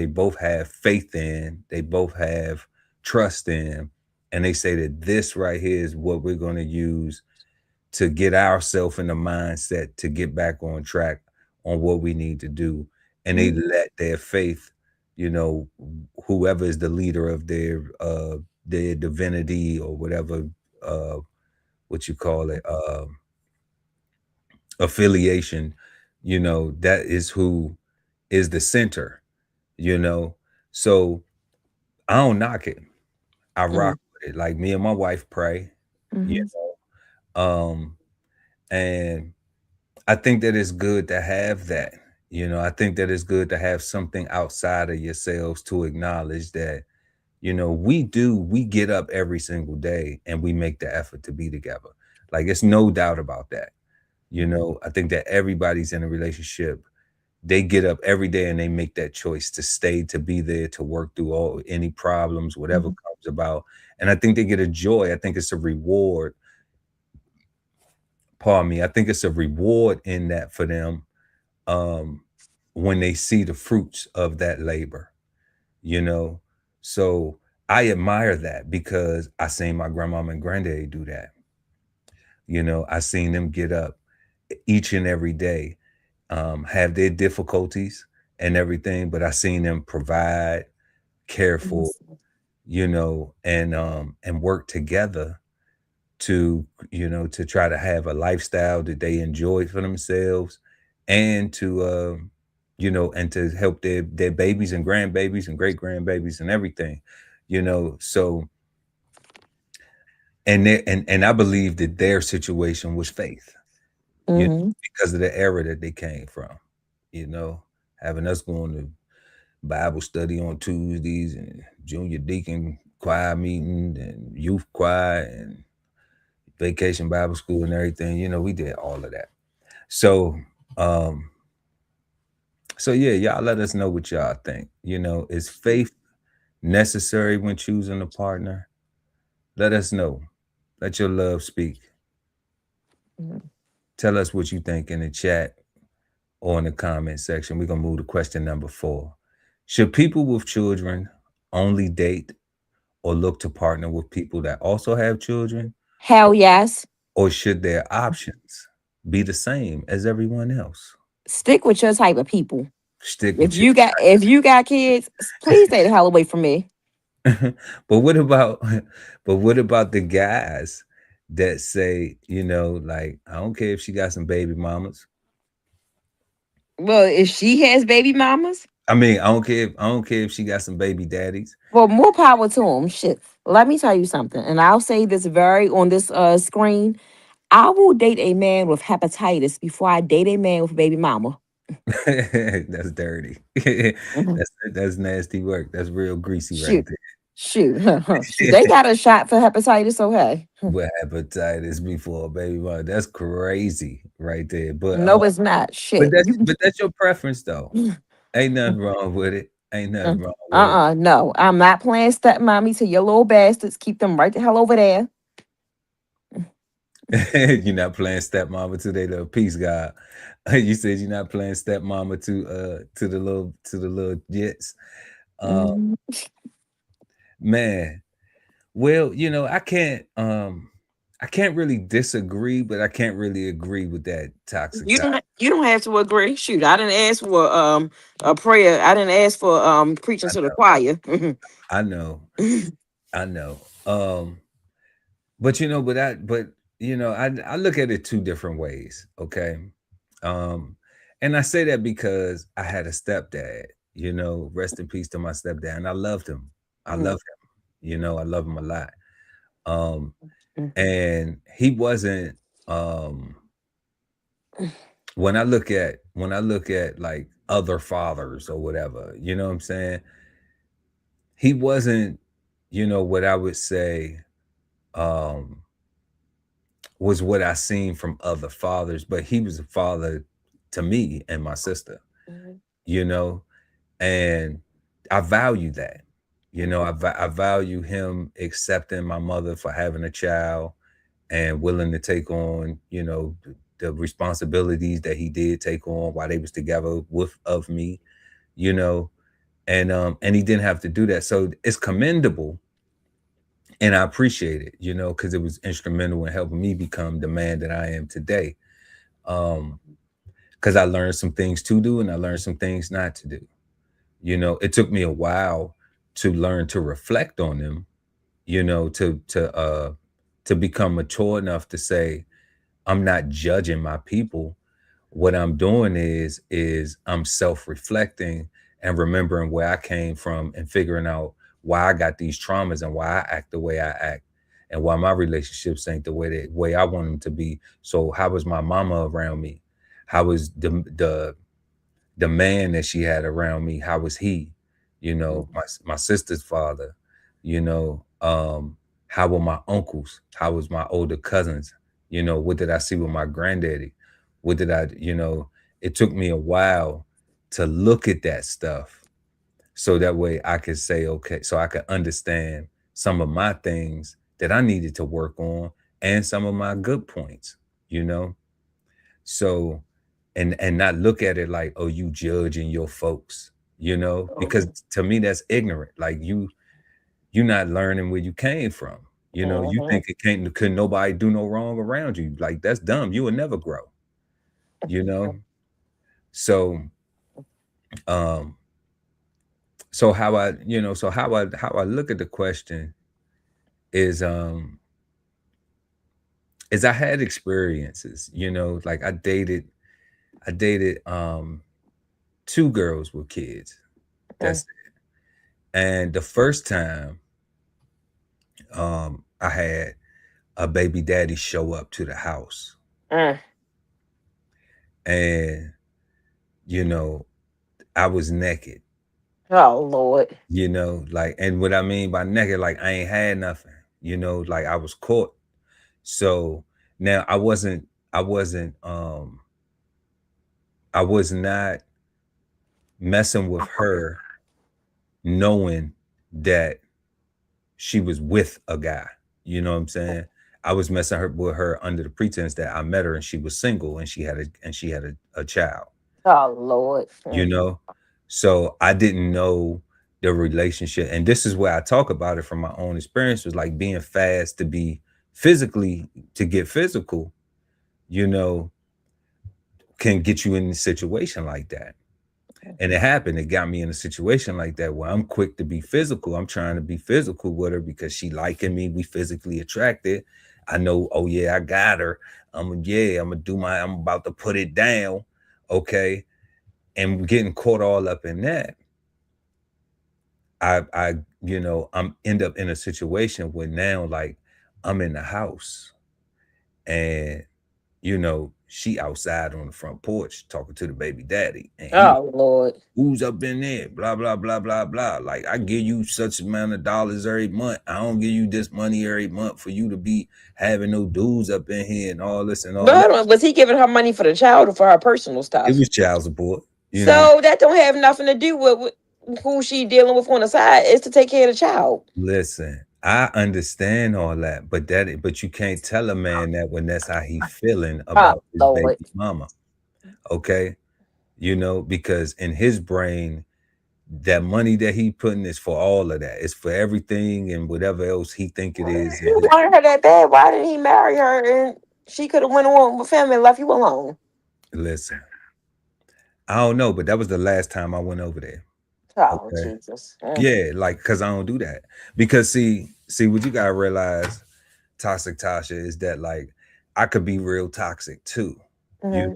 both have faith in, they both have trust in, and they say that this right here is what we're going to use to get ourselves in the mindset to get back on track on what we need to do. And they Mhm. let their faith, you know, whoever is the leader of their divinity or whatever, uh what you call it, affiliation, you know, that is who is the center, you know. So I don't knock it. I rock Mhm. with it. Like me and my wife pray, you Mhm. know. And I think that it's good to have that. You know, I think that it's good to have something outside of yourselves to acknowledge that, you know, we get up every single day and we make the effort to be together. Like it's no doubt about that. You know, I think that everybody's in a relationship, they get up every day and they make that choice to stay, to be there, to work through all any problems, whatever Mhm. comes about. And I think they get a joy. I think it's a reward. Pardon me. I think it's a reward in that for them, um, when they see the fruits of that labor, you know. So I admire that because I seen my grandmama and granddaddy do that. You know, I seen them get up each and every day, have their difficulties and everything, but I seen them provide, care for, Yes. you know, and work together to, you know, to try to have a lifestyle that they enjoy for themselves and to you know, and to help their babies and grandbabies and great grandbabies and everything, you know. So and I believe that their situation was faith, you know, Mhm. because of the era that they came from, you know, having us going to Bible study on Tuesdays and junior deacon choir meetings and youth choir and vacation Bible school and everything. You know, we did all of that. So, um, so yeah, y'all let us know what y'all think. You know, is faith necessary when choosing a partner? Let us know. Let your love speak. Mhm. Tell us what you think in the chat or in the comment section. We're gonna move to question number 4. Should people with children only date or look to partner with people that also have children? Hell yes. Or should their options be the same as everyone else? Stick with your type of people. Stick If with your you got if you got kids, please stay the hell away from me. but what about but what about the guys that say, you know, like, I don't care if she got some baby mamas. Well, if she has baby mamas, I mean, I don't care if she got some baby daddies. well, more power to them. Shit. Let me tell you something, and I'll say this very on this screen. I will date a man with hepatitis before I date a man with a baby mama. That's dirty. Mhm. That's nasty work. That's real greasy right Shoot, shoot, shoot. They there. got a shot for hepatitis, so hey. With hepatitis before a baby mama. That's crazy right there. No, it's not. Shit. You. But that's your preference though. Ain't nothing wrong with it. Ain't nothing wrong with it. No. I'm not playing stepmommy to your little bastards. Keep them right the hell over there. You're not playing stepmama to their little peace god. You said you're not playing stepmama to the little jits. Um Mhm. man, well, you know, I can't. I can't really disagree, but I can't really agree with that toxic type. You don't have to agree. Shoot, I didn't ask for a prayer. I didn't ask for preaching I to the know, choir. I know, I know. But I look at it two different ways. Okay. Um, and I say that because I had a stepdad, rest in peace to my stepdad. And I loved him. I love him, I love him a lot. Um, and he wasn't um when I look at like other fathers or whatever, you know what I'm saying? He wasn't, what I would say um was what I seen from other fathers, but he was a father to me and my sister, you know, and I value that. I value him accepting my mother for having a child and willing to take on, the responsibilities that he did take on while they was together with of me, you know, and he didn't have to do that. So it's commendable and I appreciate it, because it was instrumental in helping me become the man that I am today. Um, because I learned some things to do and I learned some things not to do. It took me a while to learn to reflect on them, to become mature enough to say, I'm not judging my people. What I'm doing is I'm self-reflecting and remembering where I came from and figuring out why I got these traumas and why I act the way I act and why my relationships ain't the way I want them to be. So how was my mama around me? How was the man that she had around me? How was he? My sister's father, how were my uncles? How was my older cousins? What did I see with my granddaddy? What did I, it took me a while to look at that stuff so that way I could say, okay, so I could understand some of my things that I needed to work on and some of my good points, you know? So, and not look at it like, oh, you judging your folks, because to me that's ignorant. Like you're not learning where you came from. You think it can't could nobody do no wrong around you. Like that's dumb. You will never grow, you know? So um so how I look at the question is is I had experiences, like I dated two girls with kids. That's and the first time I had a baby daddy show up to the house and you know I was naked, Oh Lord. like, and what I mean by naked, like I ain't had nothing, like I was caught. So now I was not messing with her knowing that she was with a guy. You know what I'm saying? I was messing with her under the pretense that I met her and she was single and she had a child, Oh Lord. you know? So I didn't know the relationship. And this is where I talk about it from my own experience, was like being fast to be physically to get physical, you know, can get you in a situation like that. And it happened. It got me in a situation like that where I'm quick to be physical. I'm trying to be physical with her because she liking me. We physically attracted. I know, oh yeah, I got her. I'm about to put it down. Okay. And getting caught all up in that. I'm end up in a situation where now like I'm in the house and she outside on the front porch talking to the baby daddy and he Oh Lord. who's up in there, blah blah blah blah blah. Like I give you such amount of dollars every month. I don't give you this money every month for you to be having no dudes up in here and all this and all that. But was he giving her money for the child or for her personal It stuff? was child support. So that don't have nothing to do with who she dealing with on the side. Is to take care of the child. Listen, I understand all that, but you can't tell a man that when that's how he feeling Oh about his Lord. baby mama. Okay. Because in his brain, that money that he putting is for all of that. It's for everything and whatever else he think it is. He And his, wanted her that bad. Why didn't he marry her and she could have went on with him and left you alone? listen, I don't know, but that was the last time I went over there. Oh, Okay. Jesus. Yeah, like because I don't do that. Because see what you gotta realize, toxic Tasha, is that like I could be real toxic too. You Mm-hmm. know.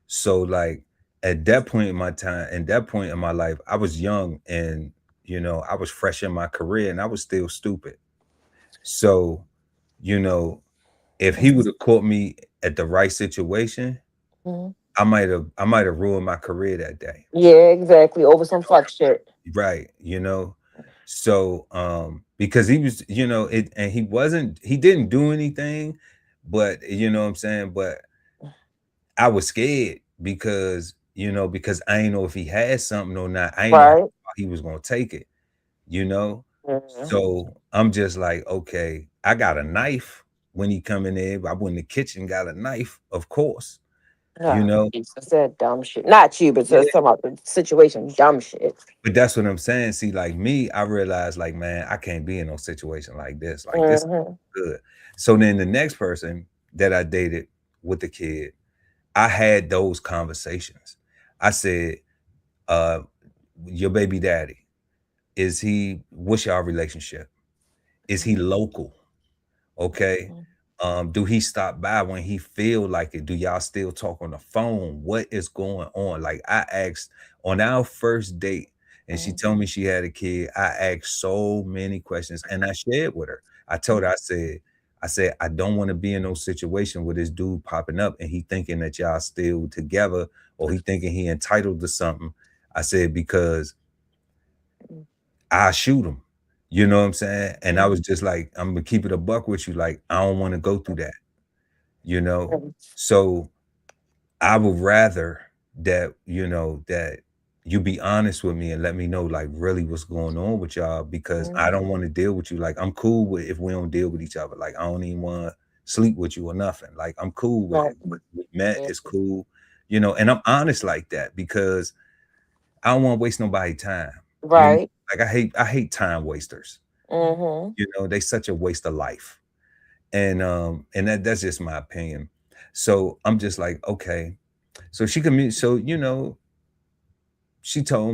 So like at that point in my time, and that point in my life, I was young and I was fresh in my career and I was still stupid. So, you know, if he would have caught me at the right situation, Mm-hmm. I might have ruined my career that day. Yeah, exactly. Over some fuck shit. Right, so because he was, it, and he didn't do anything, but you know what I'm saying, but I was scared because I ain't know if he had something or not. I ain't know how Right. he was gonna take it, you know. Mm-hmm. So I'm just like, okay, I got a knife when he come in there. I went in the kitchen, got a knife, of course, you Oh, know. Jesus, that dumb shit. Not you, but just some other situation. Dumb shit. But that's what I'm saying. See, like me, I realized, like, man, I can't be in no situation like this. Like, this is Mm-hmm. good. So then the next person that I dated with the kid, I had those conversations. I said, uh, your baby daddy, what's your relationship? Is he local? Okay. Do he stop by when he feel like it? Do y'all still talk on the phone? What is going on? Like I asked on our first date, and she told me she had a kid. I asked so many questions, and I shared with her. I told her, I said, I don't want to be in no situation with this dude popping up and he thinking that y'all still together or he thinking he entitled to something. I said, because I shoot him. You know what I'm saying? And I was just like, I'm gonna keep it a buck with you. Like, I don't want to go through that, you know? So I would rather that you be honest with me and let me know like really what's going on with y'all because I don't want to deal with you. Like I'm cool with if we don't deal with each other. Like I don't even want to sleep with you or nothing. Like I'm cool with it. We met, it's cool, and I'm honest like that because I don't want to waste nobody's time. You know, Right. like I hate time wasters. Mm-hmm. They such a waste of life. And that's just my opinion. So I'm just like, okay. So she told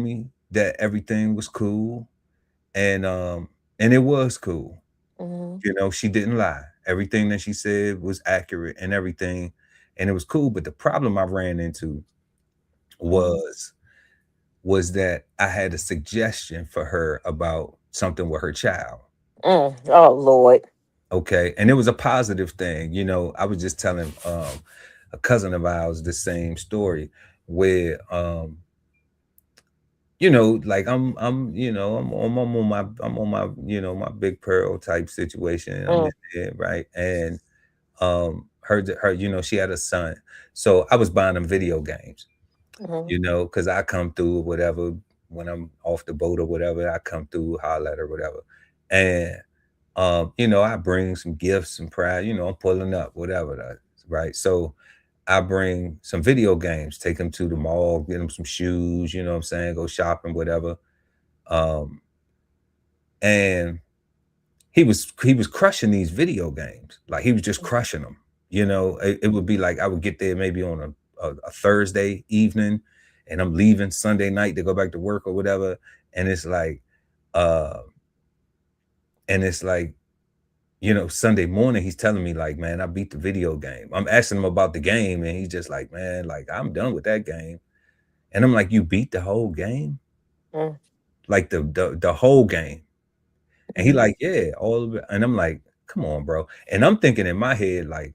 me that everything was cool and it was cool. Mm-hmm. She didn't lie. Everything that she said was accurate and everything, and it was cool. But the problem I ran into Mm-hmm. was was that I had a suggestion for her about something with her child. Oh Lord. Okay. And it was a positive thing. I was just telling a cousin of ours the same story where like I'm on my my big pearl type situation and I'm in Mm-hmm. there, right? And her she had a son. So I was buying them video games, because I come through or whatever when I'm off the boat or whatever, I come through, holler at her, whatever. And I bring some gifts and pride, I'm pulling up, whatever right? So I bring some video games, take them to the mall, get them some shoes, you know what I'm saying, go shopping, whatever. Um, and he was crushing these video games. Like he was just crushing them. It would be like I would get there maybe on a Thursday evening and I'm leaving Sunday night to go back to work or whatever. And it's like, uh, and it's like, Sunday morning, he's telling me like, man, I beat the video game. I'm asking him about the game, and he's just like, man, like I'm done with that game. And I'm like, you beat the whole game, like the whole game. And he Mm-hmm. like, yeah, all of it. And I'm like, come on, bro. And I'm thinking in my head, like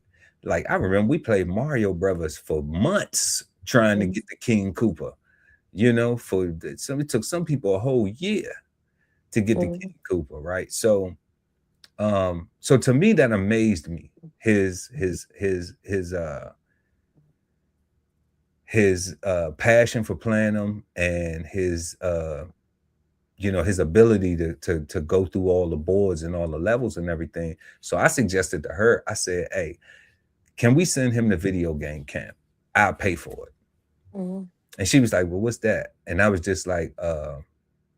I remember we played Mario Brothers for months trying to get the King Koopa. It took some people a whole year to get the Mm-hmm. King Koopa, right? So to me that amazed me. His passion for playing them and his ability to go through all the boards and all the levels and everything. So I suggested to her, I said, hey, can we send him to video game camp? I'll pay for it. Mm-hmm. And she was like, well, what's that? And I was just like,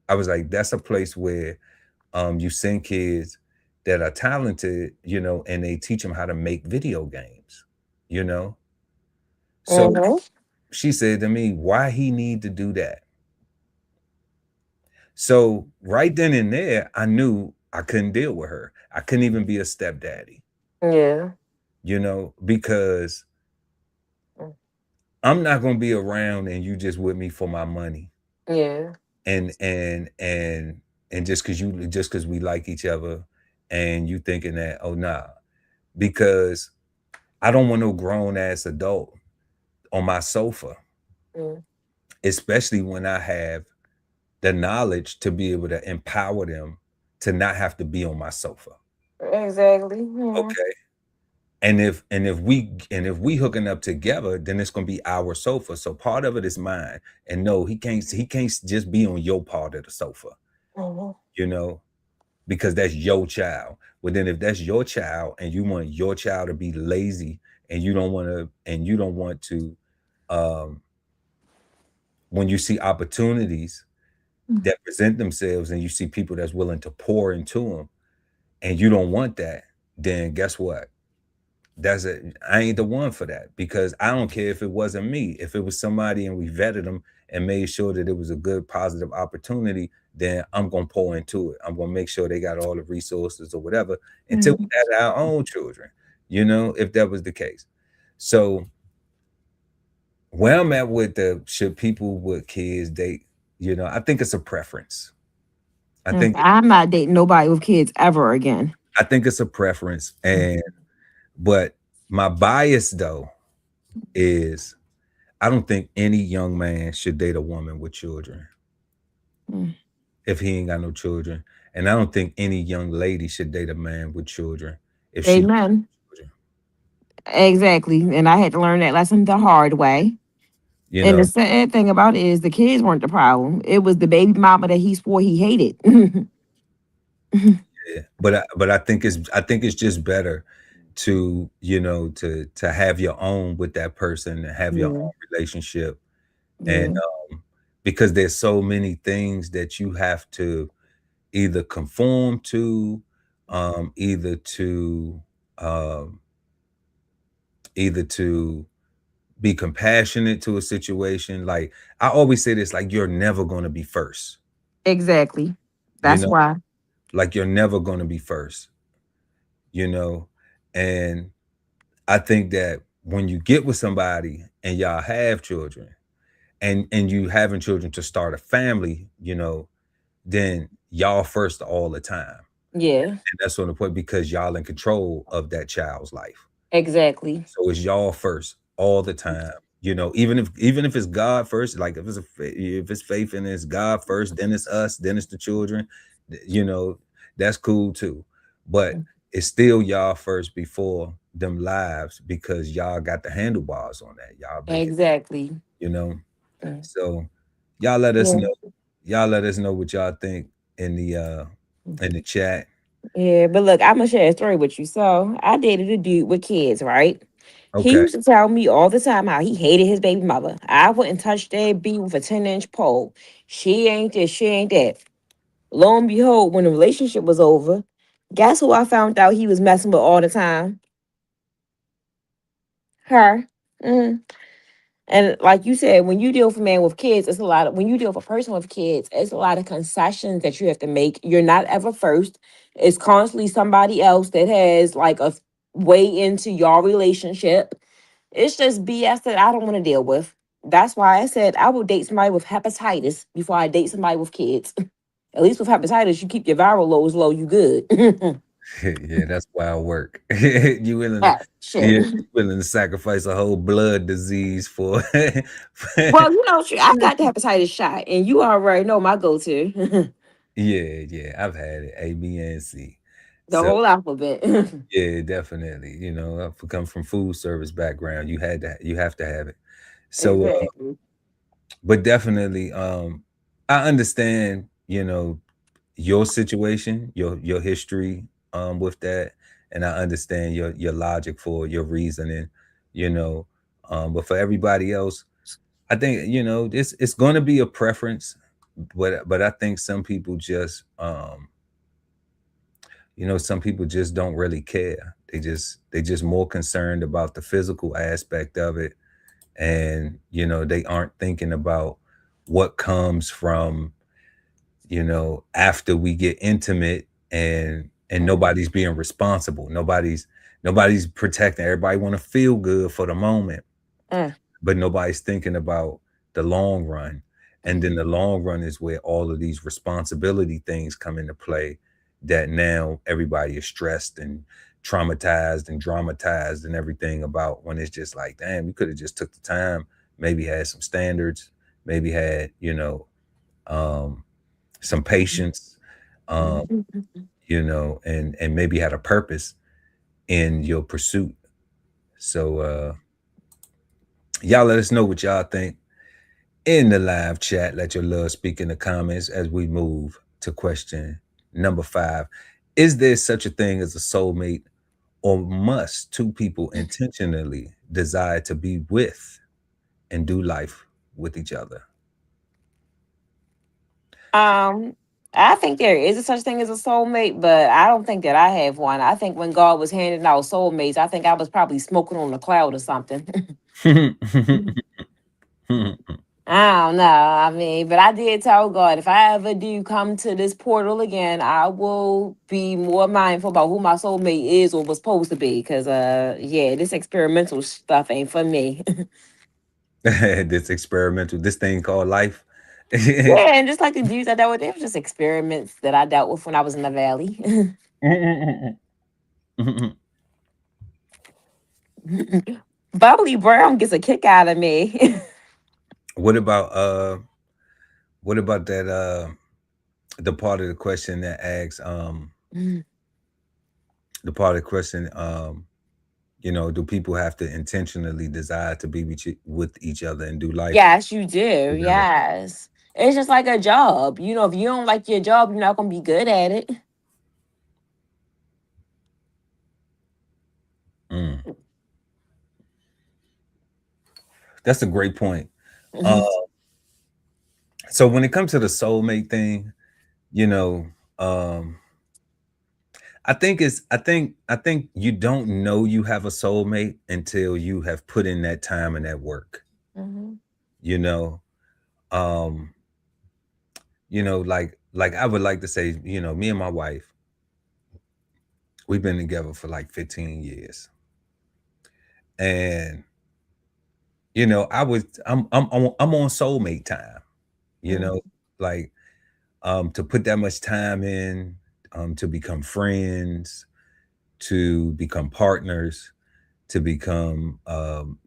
I was like, that's a place where you send kids that are talented, and they teach them how to make video games, you know. So Mm-hmm. she said to me, why he need to do that? So right then and there, I knew I couldn't deal with her. I couldn't even be a stepdaddy, Yeah. because Mm. I'm not gonna be around and you just with me for my money, Yeah. and just cause we like each other, and you thinking that, oh nah, because I don't want no grown ass adult on my sofa, Mm. especially when I have the knowledge to be able to empower them to not have to be on my sofa. Exactly. Yeah. Okay. And if we hooking up together, then it's gonna be our sofa. So part of it is mine. And no, he can't just be on your part of the sofa, Mm-hmm. you know, because that's your child. But then if that's your child and you want your child to be lazy, and you don't want to um when you see opportunities that present themselves and you see people that's willing to pour into them, and you don't want that, then guess what? That's it. I ain't the one for that, because I don't care if it wasn't me. If it was somebody and we vetted them and made sure that it was a good, positive opportunity, then I'm gonna pour into it. I'm gonna make sure they got all the resources or whatever until we Mm. had our own children. If that was the case. So where I'm at with the should people with kids date, I think it's a preference. I Mm. think I'm not dating nobody with kids ever again. I think it's a preference, but my bias though is I don't think any young man should date a woman with children Mm. if he ain't got no children. And I don't think any young lady should date a man with children if she don't Amen. have children. Exactly. And I had to learn that lesson the hard way. You And the know, sad thing about it is the kids weren't the problem. It was the baby mama that he swore he hated. yeah. But I think it's just better to to have your own with that person and have your Yeah. own relationship, and Yeah. because there's so many things that you have to either conform to, um, either to um, either to be compassionate to a situation. Like I always say this, like you're never gonna be first, Exactly. you That's know, why. like you're never gonna be first, you know. And I think that when you get with somebody and y'all have children, and you having children to start a family, then y'all first all the time. Yeah. And that's on the point, because y'all in control of that child's life. Exactly. So it's y'all first all the time. Even if it's God first, like if it's faith and it's God first, then it's us, then it's the children, you know, that's cool too. But it's still y'all first before them lives, because y'all got the handlebars on that. Y'all make it, Exactly. you know. Mm. So y'all let us Yeah. know. Y'all let us know what y'all think in the chat. Yeah, but look, I'm gonna share a story with you. So I dated a dude with kids, right? He Okay. used to tell me all the time how he hated his baby mother. I wouldn't touch that bee with a 10-inch pole. She ain't this, she ain't that. Lo and behold, when the relationship was over, guess who I found out he was messing with all the time? Her. Mm. And like you said, when you deal with a man with kids, it's a lot of when you deal with a person with kids, it's a lot of concessions that you have to make. You're not ever first. It's constantly somebody else that has like a way into your relationship. It's just BS that I don't want to deal with. That's why I said I will date somebody with hepatitis before I date somebody with kids. At least with hepatitis, you keep your viral loads low, you good. Yeah, that's wild work. You willing to Yeah, shit. yeah, you willing to sacrifice a whole blood disease for Well, I got the hepatitis shot, and you already know my go-to. Yeah, yeah, I've had it, A, B, and C. The So whole alphabet. yeah, definitely. I've come from food service background. You have to have it. So Exactly. but definitely I understand, your situation, your history with that, and I understand your logic for your reasoning, you know. But for everybody else, I think it's going to be a preference. but I think some people just some people just don't really care. They just more concerned about the physical aspect of it, and they aren't thinking about what comes from after we get intimate, and Mm, nobody's being responsible. Nobody's protecting. Everybody want to feel good for the moment, mm, but nobody's thinking about the long run. And then mhm. the long run is where all of these responsibility things come into play, that now everybody is stressed and traumatized and dramatized and everything about, when it's just like, damn, you could have just took the time, maybe had some standards, maybe had, um, some patience, um, and maybe had a purpose in your pursuit. So y'all let us know what y'all think in the live chat. Let your love speak in the comments as we move to question number 5. Is there such a thing as a soulmate, or must two people intentionally desire to be with and do life with each other? Um, I think there is a such thing as a soulmate, but I don't think that I have one. I think when God was handing out soulmates, I think I was probably smoking on a cloud or something. I don't know. I mean, but I did tell God, if I ever do come to this portal again, I will be more mindful about who my soulmate is or was supposed to be. Cause yeah, this experimental stuff ain't for me. This experimental, this thing called life. Yeah, and just like the dudes I dealt with, they were just experiments that I dealt with when I was in the valley. Bubbly Brown gets a kick out of me. what about what about that the part of the question that asks, the part of the question, do people have to intentionally desire to be with each other and do life Yes, you do. together? Yes. It's just like a job. If you don't like your job, you're not gonna be good at it. Mm, that's a great point. Uh, Mhm. so when it comes to the soulmate thing, you know, um, I think you don't know you have a soulmate until you have put in that time and that work. Mhm. You know, um, like I would like to say, me and my wife, we've been together for like 15 years, and I'm on soulmate time. You know, Mhm. like to put that much time in, to become friends, to become partners, to become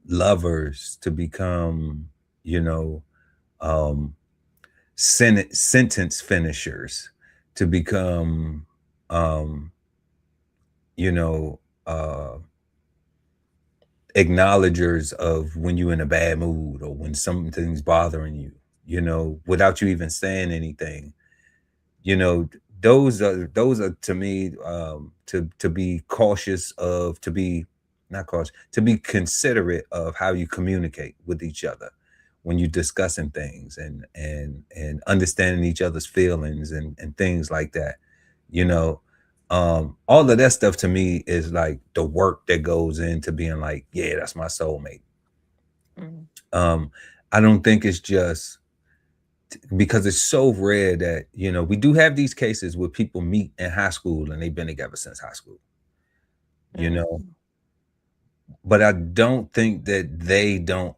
lovers, to become, you know, um, sentence finishers, to become, um, you know, acknowledgers of when you're in a bad mood or when something's bothering you, without you even saying anything. you know those are to me, to be cautious of, to be not cautious, to be considerate of how you communicate with each other when you're discussing things, and understanding each other's feelings, and things like that. you know all of that stuff to me is like the work that goes into being like, yeah, that's my soulmate. Mhm. um I don't think it's just because it's so rare that we do have these cases where people meet in high school and they've been together since high school, you know Mhm. but I don't think that they don't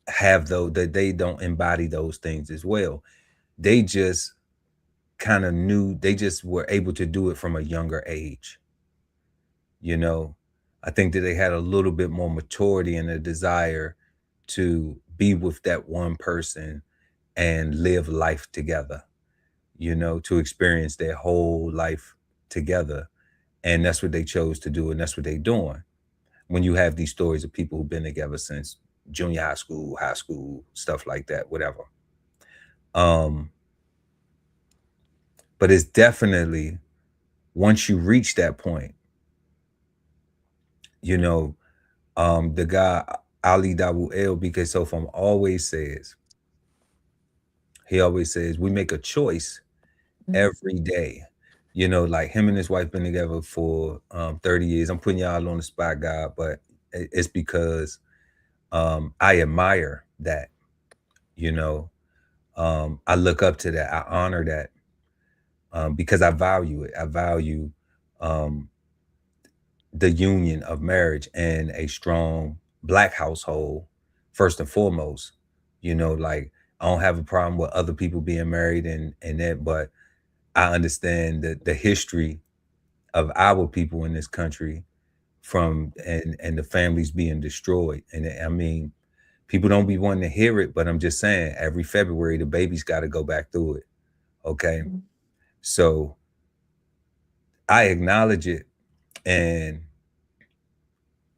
have those, that they don't embody those things as well. They just kind of knew, they just were able to do it from a younger age. you know I think that they had a little bit more maturity and a desire to be with that one person and live life together, to experience their whole life together. And that's what they chose to do, and that's what they're doing. When you have these stories of people who've been together since junior high school, stuff like that, whatever. Um, but it's definitely, once you reach that point, you know, the guy Ali Dabu El BK Sofam always says He always says we make a choice every day. You know, like him and his wife been together for 30 years. I'm putting y'all on the spot, God, but it's because I admire that, you know. I look up to that. I honor that because I value it. I value um, the union of marriage and a strong black household, first and foremost. You know, like I don't have a problem with other people being married and that, but I understand the history of our people in this country from and the families being destroyed. And I mean, people don't be wanting to hear it, but I'm just saying every February the baby's got to go back through it. Okay. So I acknowledge it. And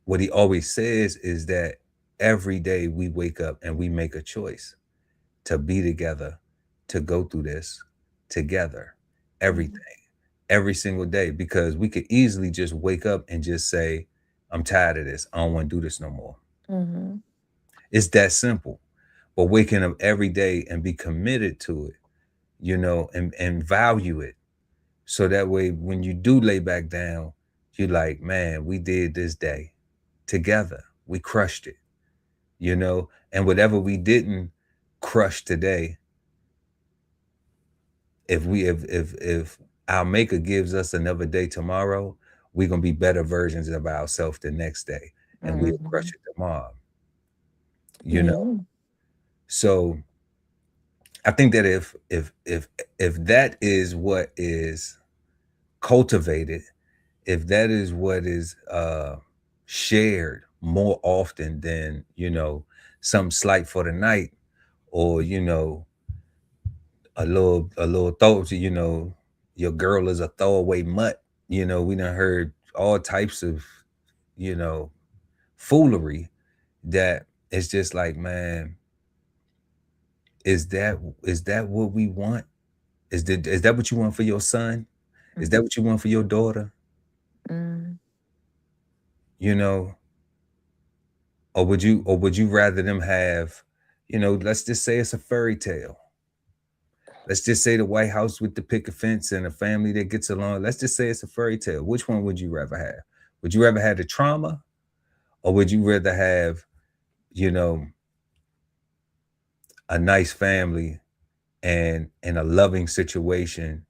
what he always says is that every day we wake up and we make a choice to be together, to go through this together, everything, every single day, because we could easily just wake up and just say, I'm tired of this. I don't want to do this no more. Mm-hmm. It's that simple. But waking up every day and be committed to it, you know, and value it. So that way, when you do lay back down, you're like, man, we did this day together. We crushed it, you know, and whatever we didn't crush today, if our maker gives us another day tomorrow, we're gonna be better versions of ourselves the next day, and we'll crush Mm-hmm. it tomorrow, you know. Yeah. So I think that if that is what is cultivated, if that is what is shared more often than, you know, some slight for the night, or, you know, a little throw, you know, your girl is a throwaway mutt. You know, we done heard all types of, you know, foolery that it's just like, man, is that what we want? Is that what you want for your son? Is that what you want for your daughter? Mm-hmm. You know, or would you rather them have, you know, let's just say it's a fairy tale. Let's just say the White House with the picket fence and a family that gets along. Let's just say it's a fairy tale. Which one would you rather have? Would you rather have the trauma, or would you rather have, you know, a nice family and a loving situation,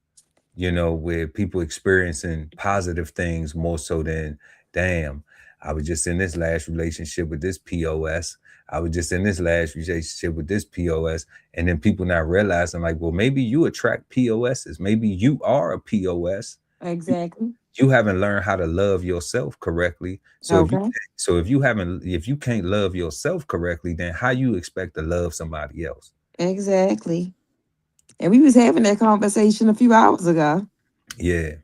you know, where people experiencing positive things more so than, damn, I was just in this last relationship with this POS. I was just in this last relationship with this POS. And then people not realizing, like, well, maybe you attract POSs. Maybe you are a POS. You, Exactly. you haven't learned how to love yourself correctly. So Okay. if you can't love yourself correctly, then how you expect to love somebody else? Exactly. And we was having that conversation a few hours ago. Yeah,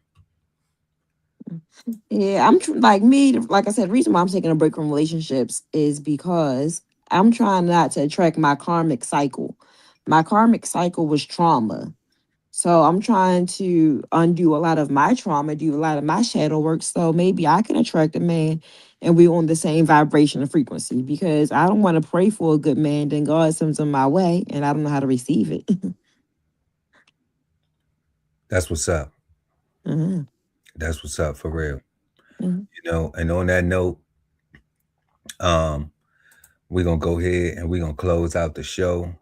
Yeah, like me. Like I said, the reason why I'm taking a break from relationships is because I'm trying not to attract my karmic cycle. My karmic cycle was trauma. So I'm trying to undo a lot of my trauma, do a lot of my shadow work. So maybe I can attract a man and we're on the same vibration and frequency, because I don't want to pray for a good man, then God sends him my way and I don't know how to receive it. that's what's up. Mhm, That's what's up for real. mhm, You know, and on that note, um, we're gonna go ahead and we're gonna close out the show.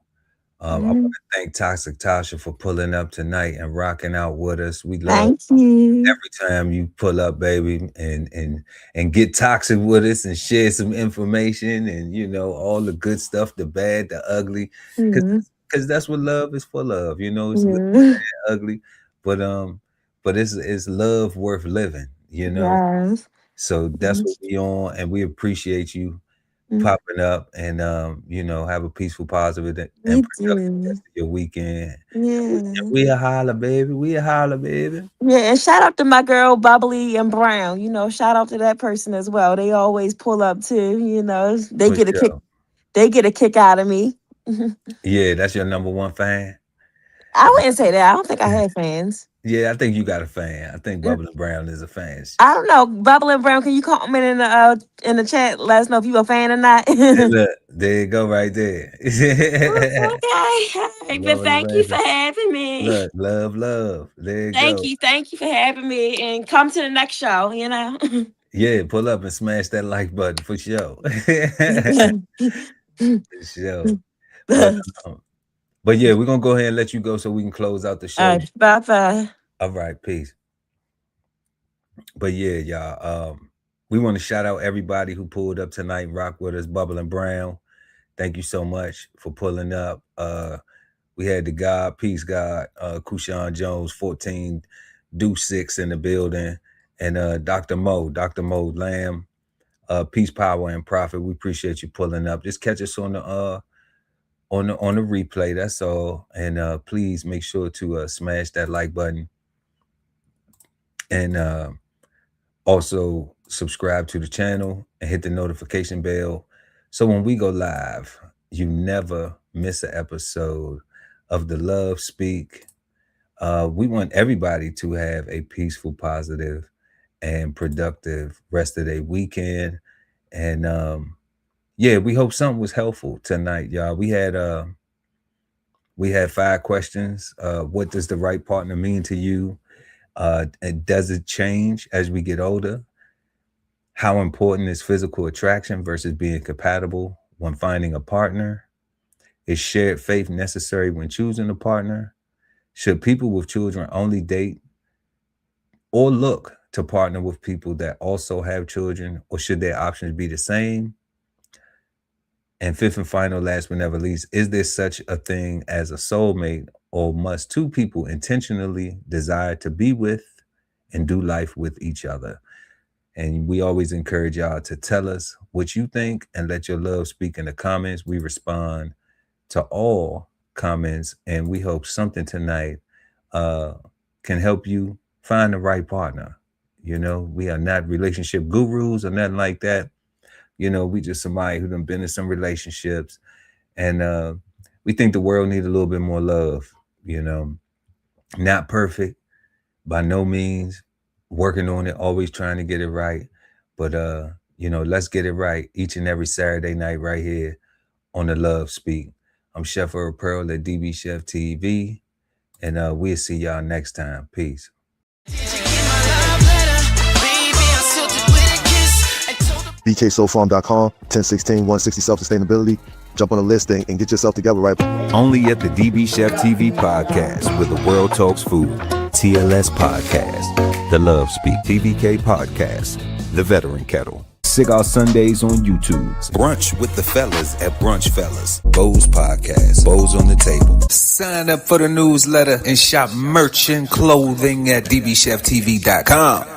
I want mhm. to thank Toxic Tasha for pulling up tonight and rocking out with us. We love Thank you. every time you pull up, baby, and get toxic with us and share some information and, you know, all the good stuff, the bad, the ugly, because Mhm, that's what love is for. Love, you know, it's good, mhm. ugly, but it's love worth living, you know. Yes. So that's Mhm, what we on, and we appreciate you mhm. popping up, and you know, have a peaceful, positive, and Me productive too. rest of your weekend. Yeah. We a holler, baby. We a holler, baby. Yeah, and shout out to my girl Bubbly and Brown. Shout out to that person as well. They always pull up too. They For get a kick. sure. They get a kick out of me. Yeah, that's your number one fan. I wouldn't say that. I don't think I had fans. Yeah, I think you got a fan. I think Bubbling Brown is a fan. I don't know. Bubbling Brown, can you comment in the chat? Let us know if you a fan or not. Look, there you go, right there. Okay. But Bubbling thank you Brown. for having me. Look, love. There you go. Thank you for having me. And come to the next show, Yeah, pull up and smash that like button for sure. For sure. But yeah, we're gonna go ahead and let you go so we can close out the show. Bye-bye. All right, peace. But yeah, y'all. We want to shout out everybody who pulled up tonight, rock with us, Bubbling Brown. Thank you so much for pulling up. We had the God, Peace God, Kushan Jones, 14 do 6 in the building, and Dr. Mo Lamb, Peace, Power, and Profit. We appreciate you pulling up. Just catch us on the replay. That's all. And please make sure to smash that like button. And also subscribe to the channel and hit the notification bell. So when we go live, you never miss an episode of the Love Speak. We want everybody to have a peaceful, positive, and productive rest of their weekend. And yeah, we hope something was helpful tonight, y'all. We had 5 questions. What does the right partner mean to you? And does it change as we get older? How important is physical attraction versus being compatible when finding a partner? Is shared faith necessary when choosing a partner? Should people with children only date or look to partner with people that also have children, or should their options be the same? And 5th and final, last but never least, is there such a thing as a soulmate, or must 2 people intentionally desire to be with and do life with each other? And we always encourage y'all to tell us what you think and let your love speak in the comments. We respond to all comments, and we hope something tonight can help you find the right partner. We are not relationship gurus or nothing like that. We just somebody who done been in some relationships, and we think the world needs a little bit more love. Not perfect by no means, working on it, always trying to get it right. But let's get it right each and every Saturday night right here on the Love Speak. I'm Chef Earl Pearl at DBCHEFTV, and we'll see y'all next time. Peace. BKSoulFarm.com, 1016-160 self-sustainability. Jump on the list and get yourself together right. Only at the DB Chef TV podcast, where the world talks food. TLS podcast, the Love Speak TVK podcast, the Veteran Kettle. Cigar Sundays on YouTube. Brunch with the fellas at Brunch Fellas. Bo's podcast. Bo's on the table. Sign up for the newsletter and shop merch and clothing at DBCHEFTV.com.